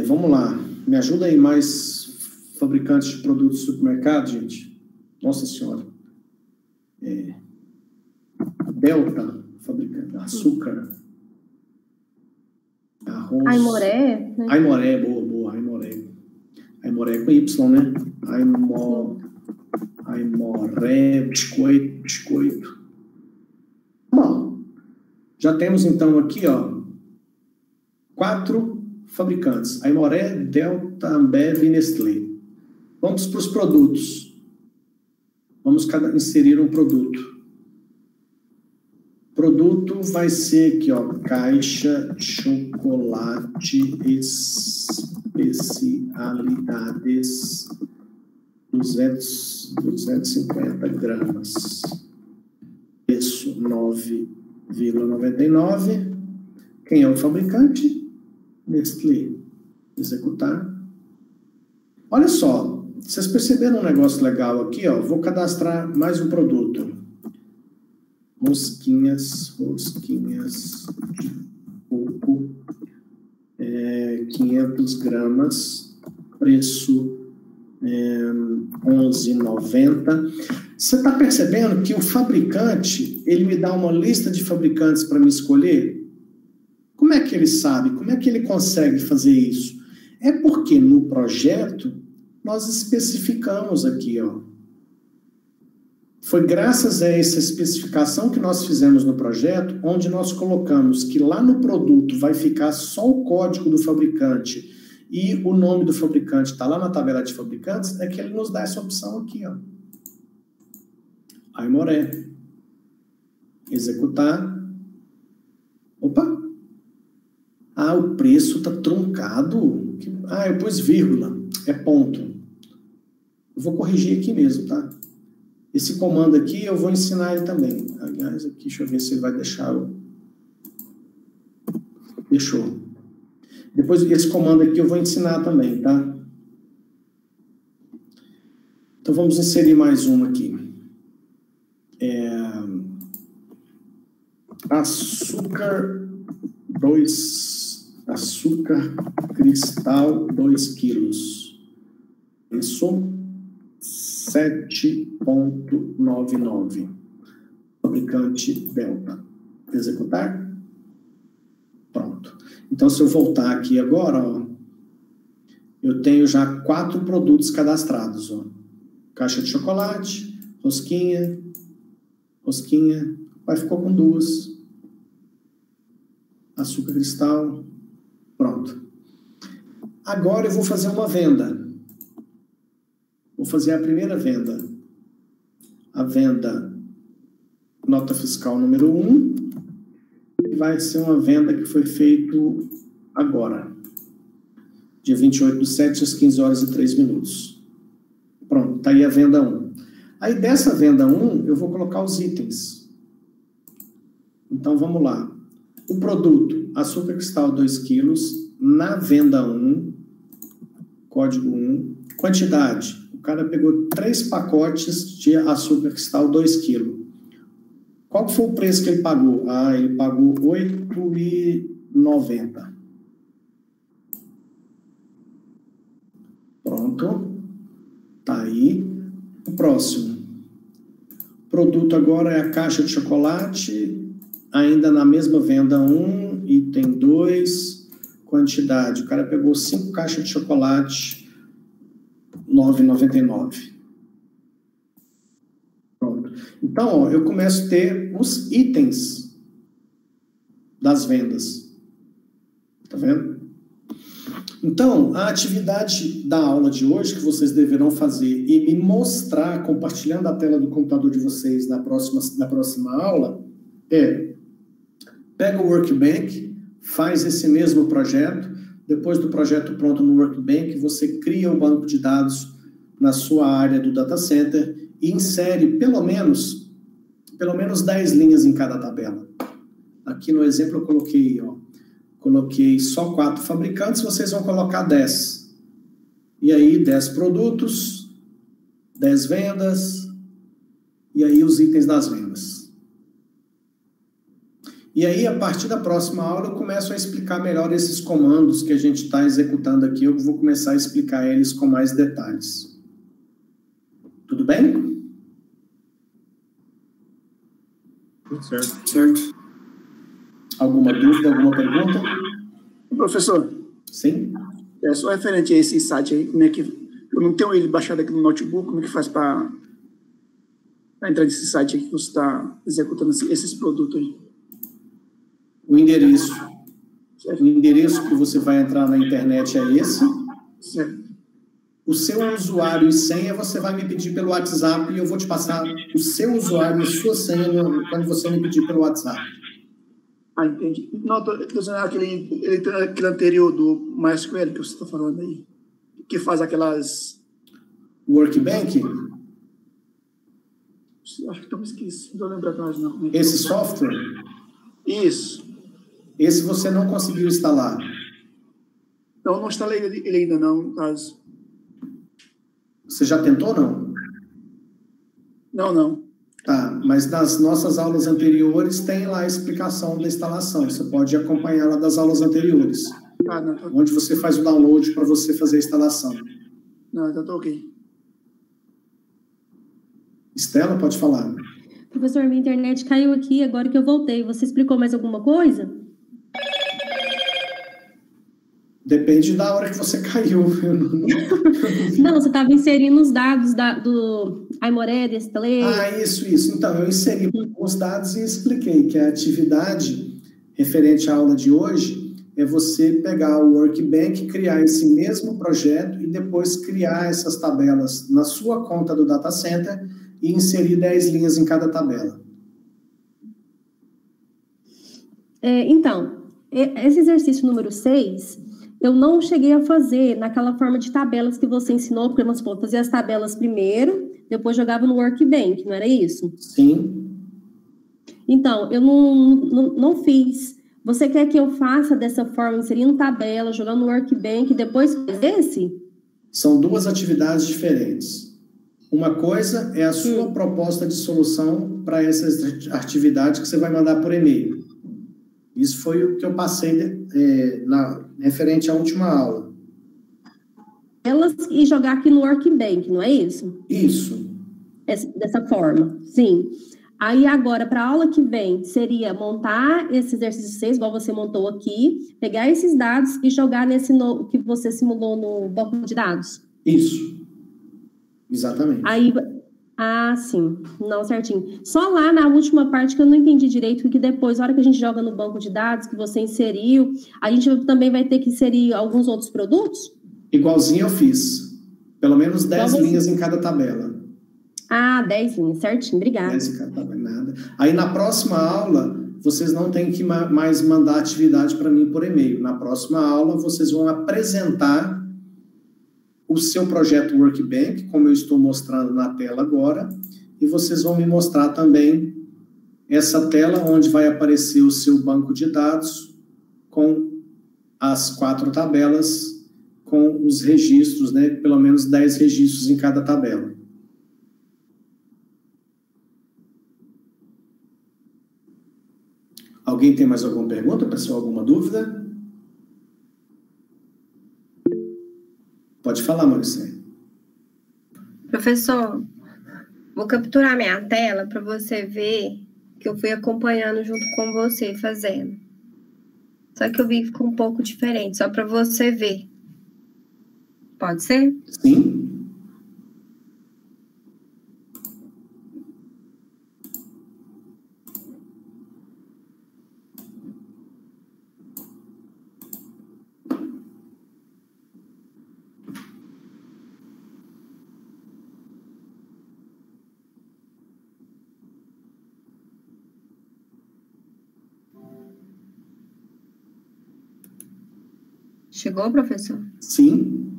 Vamos lá. Me ajuda aí mais fabricantes de produtos de supermercado, gente. Nossa Senhora. Delta, fabricante de açúcar. Arroz. Aimoré, né? Aimoré, boa, Aimoré. Aimoré com Y, né? Aimoré, biscoito. Bom, já temos então aqui, ó, 4 fabricantes. Aimoré, Delta, Ambev e Nestlé. Vamos para os produtos. Vamos inserir um produto. Produto vai ser aqui, ó, caixa chocolate especialidades 250 gramas. Preço 9,99. Quem é o fabricante? Nestlé. Executar. Olha só, vocês perceberam um negócio legal aqui, ó? Vou cadastrar mais um produto. Rosquinhas de coco, 500 gramas, preço 11,90. Você está percebendo que o fabricante, ele me dá uma lista de fabricantes para me escolher? Como é que ele sabe? Como é que ele consegue fazer isso? É porque no projeto nós especificamos aqui, ó. Foi graças a essa especificação que nós fizemos no projeto, onde nós colocamos que lá no produto vai ficar só o código do fabricante e o nome do fabricante está lá na tabela de fabricantes, é que ele nos dá essa opção aqui, ó. Aimoré. Executar. Opa! Ah, o preço está truncado. Ah, eu pus vírgula. É ponto. Eu vou corrigir aqui mesmo, tá? Esse comando aqui eu vou ensinar ele também. Aliás, aqui, deixa eu ver se ele vai deixar. Deixou. Depois, esse comando aqui eu vou ensinar também, tá? Então, vamos inserir mais um aqui. Açúcar cristal 2 quilos. Isso, 7,99. Fabricante Delta. Executar. Pronto. Então, se eu voltar aqui agora, ó, eu tenho já 4 produtos cadastrados. Ó. Caixa de chocolate, rosquinha. Vai, ficou com 2. Açúcar cristal. Pronto. Agora eu vou fazer uma venda. Vou fazer a primeira venda. A venda nota fiscal número 1. E vai ser uma venda que foi feito agora. Dia 28/7, às 15h03. Pronto, tá aí a venda 1. Aí dessa venda 1, eu vou colocar os itens. Então vamos lá. O produto, açúcar cristal 2 quilos, na venda 1, código 1, quantidade. O cara pegou 3 pacotes de açúcar cristal 2 quilos. Qual foi o preço que ele pagou? Ah, ele pagou R$ 8,90. Pronto. Tá aí. O próximo. O produto agora é a caixa de chocolate, ainda na mesma venda 1, item 2, quantidade. O cara pegou 5 caixas de chocolate, R$ 9,99. Pronto. Então, ó, eu começo a ter os itens das vendas. Tá vendo? Então, a atividade da aula de hoje que vocês deverão fazer e me mostrar, compartilhando a tela do computador de vocês na próxima aula, pega o Workbank, faz esse mesmo projeto, depois do projeto pronto no Workbank, você cria o banco de dados na sua área do data center e insere pelo menos 10 linhas em cada tabela. Aqui no exemplo eu coloquei só 4 fabricantes, vocês vão colocar 10. E aí 10 produtos, 10 vendas, e aí os itens das vendas. E aí, a partir da próxima aula, eu começo a explicar melhor esses comandos que a gente está executando aqui. Eu vou começar a explicar eles com mais detalhes. Tudo bem? Tudo certo. Certo. Alguma dúvida, alguma pergunta? Professor. Sim? É só referente a esse site aí, como é que... Eu não tenho ele baixado aqui no notebook, como é que faz para entrar nesse site aí que você está executando esses produtos aí? O endereço. Certo. O endereço que você vai entrar na internet é esse. Certo. O seu usuário e senha você vai me pedir pelo WhatsApp e eu vou te passar o seu usuário e sua senha quando você me pedir pelo WhatsApp. Ah, entendi. Não, estou dizendo aquele anterior do MySQL que você está falando aí, que faz aquelas... Workbank? Acho que eu me esqueci, não estou lembrando mais não. Esse software? Isso. Esse você não conseguiu instalar? Não, não instalei ele ainda não, no caso. Você já tentou, não? Não. Tá, mas nas nossas aulas anteriores tem lá a explicação da instalação. Você pode acompanhar lá das aulas anteriores. Ah, não. Onde você faz o download para você fazer a instalação. Não, então tá ok. Estela, pode falar. Professor, minha internet caiu aqui agora que eu voltei. Você explicou mais alguma coisa? Depende da hora que você caiu. Não, você estava inserindo os dados do Aimoré, desse Tele. Isso. Então, eu inseri os dados e expliquei que a atividade referente à aula de hoje é você pegar o Workbank, criar esse mesmo projeto e depois criar essas tabelas na sua conta do Data Center e inserir 10 linhas em cada tabela. Então, esse exercício número 6... eu não cheguei a fazer naquela forma de tabelas que você ensinou, porque vamos supor, fazia as tabelas primeiro, depois jogava no Workbank, não era isso? Sim. Então, eu não fiz. Você quer que eu faça dessa forma, inserindo tabela, jogando no Workbank, e depois faz esse? São duas atividades diferentes. Uma coisa é a sua proposta de solução para essa atividade que você vai mandar por e-mail. Isso foi o que eu passei referente à última aula. Elas e jogar aqui no Workbank, não é isso? Isso. Dessa forma, sim. Aí agora, para a aula que vem, seria montar esse exercício 6, igual você montou aqui, pegar esses dados e jogar nesse que você simulou no banco de dados. Isso. Exatamente. Aí... sim. Não, certinho. Só lá na última parte que eu não entendi direito, porque depois, na hora que a gente joga no banco de dados, que você inseriu, a gente também vai ter que inserir alguns outros produtos? Igualzinho eu fiz. Pelo menos 10 linhas em cada tabela. 10 linhas, certinho. Obrigada. 10 em cada tabela, nada. Aí na próxima aula, vocês não têm que mais mandar atividade para mim por e-mail. Na próxima aula, vocês vão apresentar o seu projeto Workbank, como eu estou mostrando na tela agora, e vocês vão me mostrar também essa tela onde vai aparecer o seu banco de dados com as 4 tabelas, com os registros, né, pelo menos 10 registros em cada tabela. Alguém tem mais alguma pergunta, pessoal? Alguma dúvida? Pode falar, Maurícia. Professor, vou capturar minha tela para você ver que eu fui acompanhando junto com você fazendo. Só que eu vi que ficou um pouco diferente, só para você ver. Pode ser? Sim. Chegou, professor? Sim.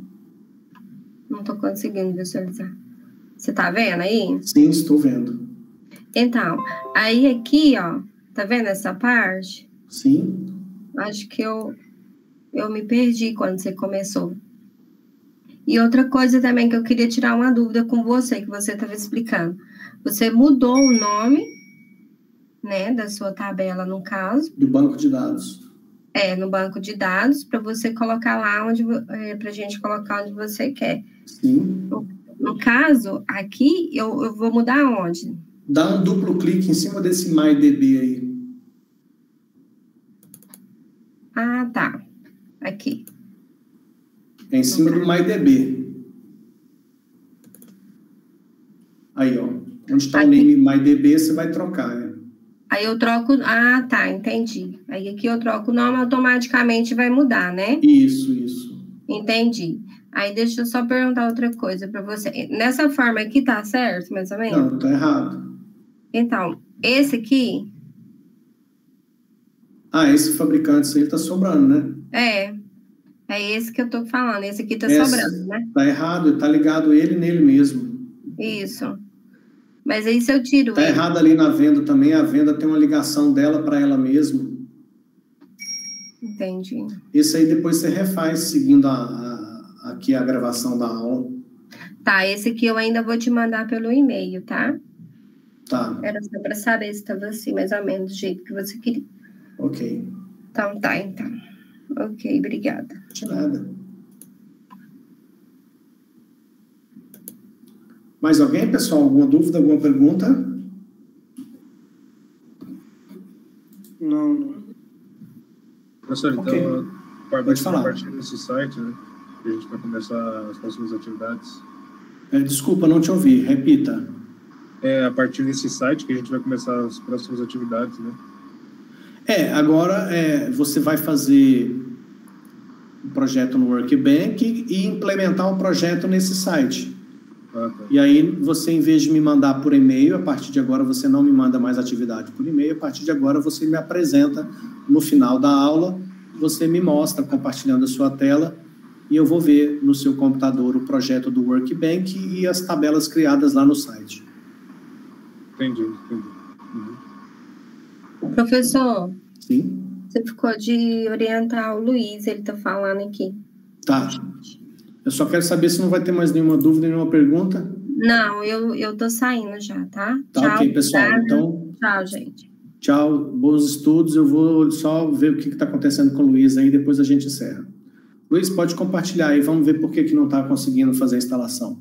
Não estou conseguindo visualizar. Você está vendo aí? Sim, estou vendo. Então, aí aqui, ó, tá vendo essa parte? Sim. Acho que eu me perdi quando você começou. E outra coisa também que eu queria tirar uma dúvida com você, que você estava explicando. Você mudou o nome, né, da sua tabela, no caso. Do banco de dados. No banco de dados, para você colocar lá para a gente colocar onde você quer. Sim. No caso, aqui, eu vou mudar onde? Dá um duplo clique em cima desse MyDB aí. Tá. Aqui. É em cima do MyDB. Aí, ó. Onde está o name MyDB, você vai trocar, né? Aí eu troco... tá, entendi. Aí aqui eu troco o nome, automaticamente vai mudar, né? Isso. Entendi. Aí deixa eu só perguntar outra coisa para você. Nessa forma aqui tá certo, mais ou menos? Não, tá errado. Então, esse aqui... Esse fabricante aí tá sobrando, né? É esse que eu tô falando. Esse aqui tá sobrando, né? Tá errado, tá ligado ele nele mesmo. Isso. Mas aí se eu tiro tá errado ali na venda também, a venda tem uma ligação dela para ela mesma. Entendi. Esse aí depois você refaz seguindo aqui a gravação da aula. Tá, esse aqui eu ainda vou te mandar pelo e-mail, tá? Tá. Era só para saber se estava assim, mais ou menos, do jeito que você queria. Ok. Então tá. Ok, obrigada. De nada. Mais alguém, pessoal? Alguma dúvida, alguma pergunta? Não. Professor, Ok. então, Pode falar. a partir desse site, né, que a gente vai começar as próximas atividades. Desculpa, não te ouvi. Repita. A partir desse site que a gente vai começar as próximas atividades, né? Agora você vai fazer um projeto no Workbank e implementar o projeto nesse site. Tá. E aí você, em vez de me mandar por e-mail, a partir de agora você não me manda mais atividade por e-mail, a partir de agora você me apresenta no final da aula, você me mostra compartilhando a sua tela e eu vou ver no seu computador o projeto do Workbank e as tabelas criadas lá no site. Entendi. Professor, Sim? você ficou de orientar o Luiz, ele está falando aqui. Tá. Eu só quero saber se não vai ter mais nenhuma dúvida, nenhuma pergunta. Não, eu tô saindo já, tá? Tá, Tchau, ok, pessoal. obrigada. Então, Tchau, gente. tchau, bons estudos. Eu vou só ver o que está acontecendo com o Luiz aí, depois a gente encerra. Luiz, pode compartilhar aí, vamos ver por que não está conseguindo fazer a instalação.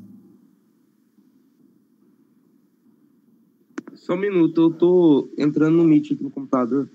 Só um minuto, eu tô entrando no Meet aqui no computador.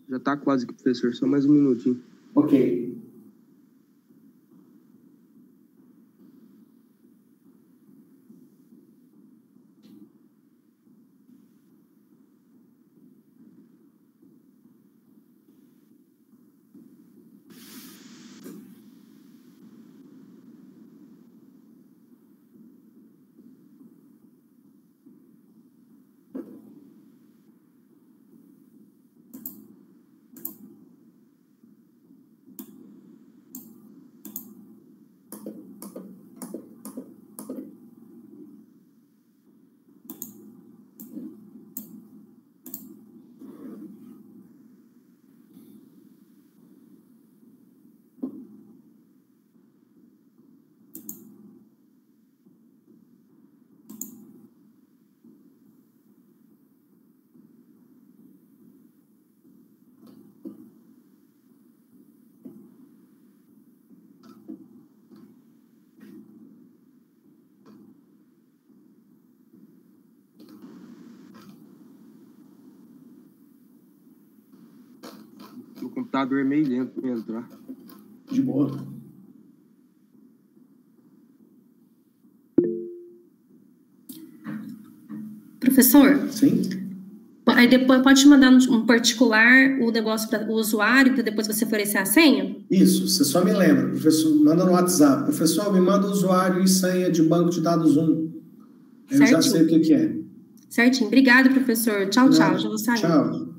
Já tá quase que, professor, só mais um minutinho. Ok. O computador é meio lento para entrar. De boa. Professor, Sim? aí depois pode mandar um particular o negócio para o usuário, para depois você oferecer a senha? Isso, você só me lembra, professor, manda no WhatsApp. Professor, me manda o usuário e senha de banco de dados 1. Eu já sei o que é. Certinho. Obrigada, professor. Tchau, tchau. Já vou sair. Tchau.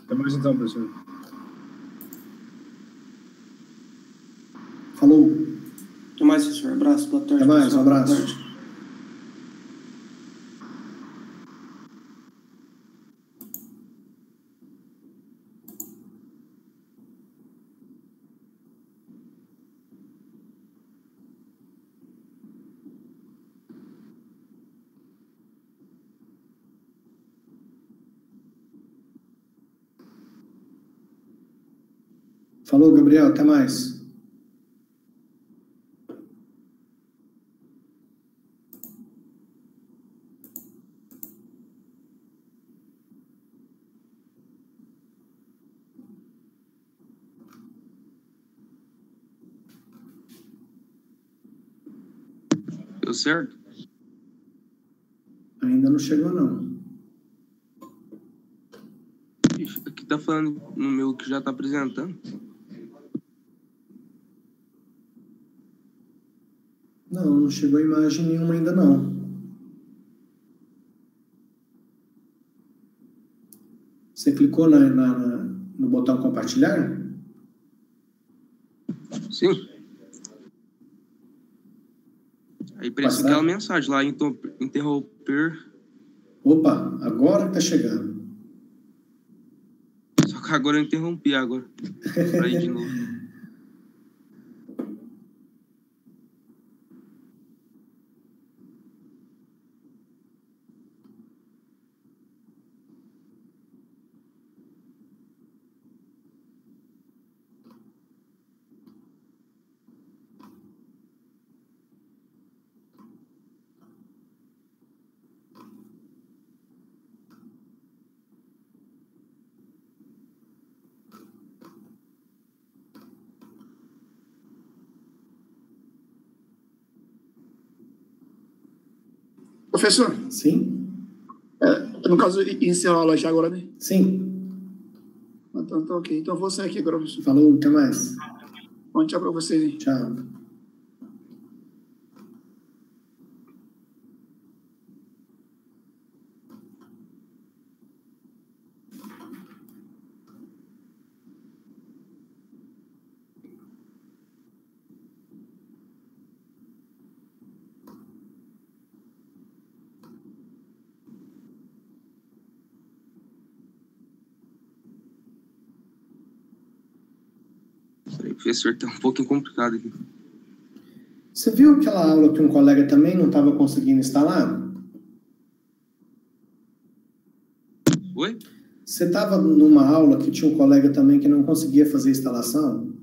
Até mais então, professor. Falou. Até mais, professor. Abraço. Boa tarde. Até mais, pessoal. um abraço. Boa tarde. Falou, Gabriel. Até mais. Deu certo? Ainda não chegou, não. Ixi, aqui tá falando no meu que já tá apresentando. Não, não chegou imagem nenhuma ainda, não. Você clicou no botão compartilhar? Sim. Aí apareceu Passar. aquela mensagem lá, interromper. Opa, agora que tá chegando. Só que agora eu interrompi agora. Pra ir de novo. Professor, Sim? no caso, iniciar a aula já agora, né? Sim. Então, tá ok. Então, eu vou sair aqui agora, professor. Falou, até mais. Bom, tchau para vocês. Tchau. Aí, professor, tá um pouquinho complicado aqui. Você viu aquela aula que um colega também não estava conseguindo instalar? Oi? Você estava numa aula que tinha um colega também que não conseguia fazer a instalação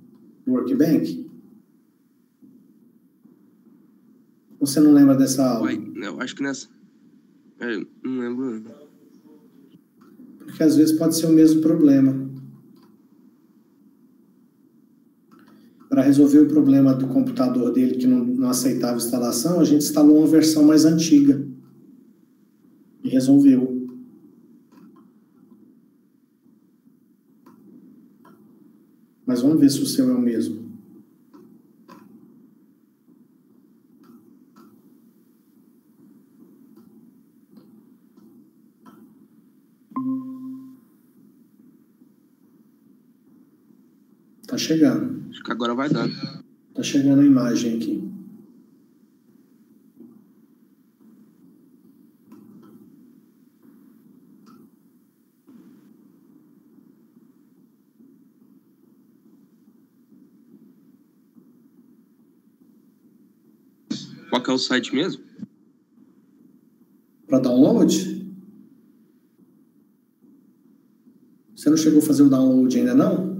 do Workbank? Você não lembra dessa aula? Uai, eu acho que nessa... não lembro. Porque às vezes pode ser o mesmo problema. Para resolver o problema do computador dele que não aceitava instalação, a gente instalou uma versão mais antiga e resolveu. Mas vamos ver se o seu é o mesmo. Tá chegando. Acho que agora vai dar. Tá chegando a imagem aqui. Qual que é o site mesmo? Para download? Você não chegou a fazer o download ainda não?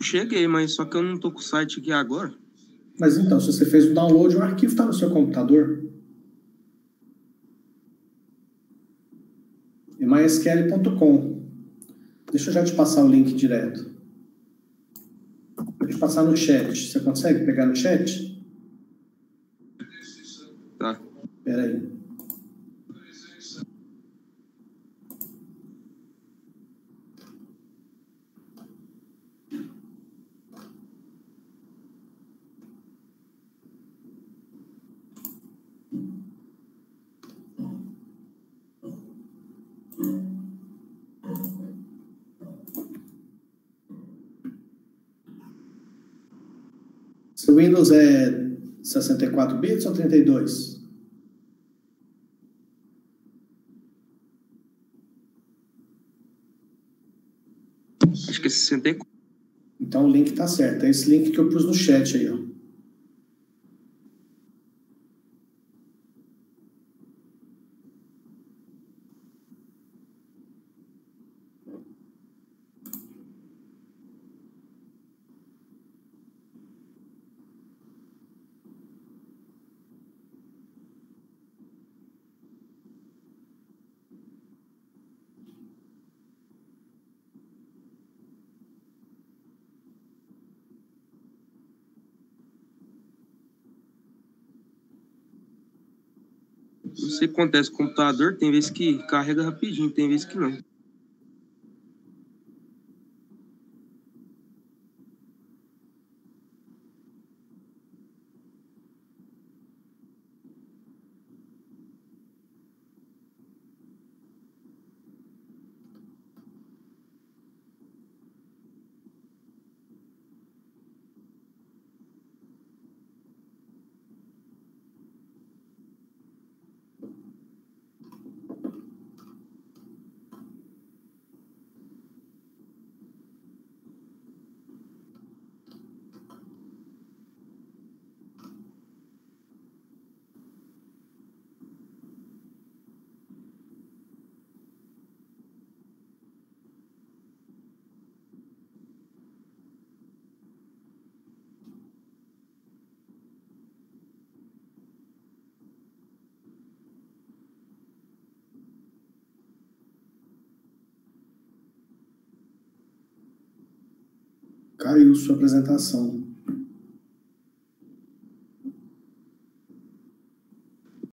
Cheguei, mas só que eu não tô com o site aqui agora. Mas então, se você fez o download, o arquivo está no seu computador. É mysql.com. Deixa eu já te passar o link direto. Vou te passar no chat. Você consegue pegar no chat? Tá. Espera aí. Seu Windows é 64 bits ou 32? Acho que é 64. Então o link tá certo. É esse link que eu pus no chat aí, ó. Não sei o que acontece com o computador, tem vezes que carrega rapidinho, tem vezes que não. Caiu sua apresentação.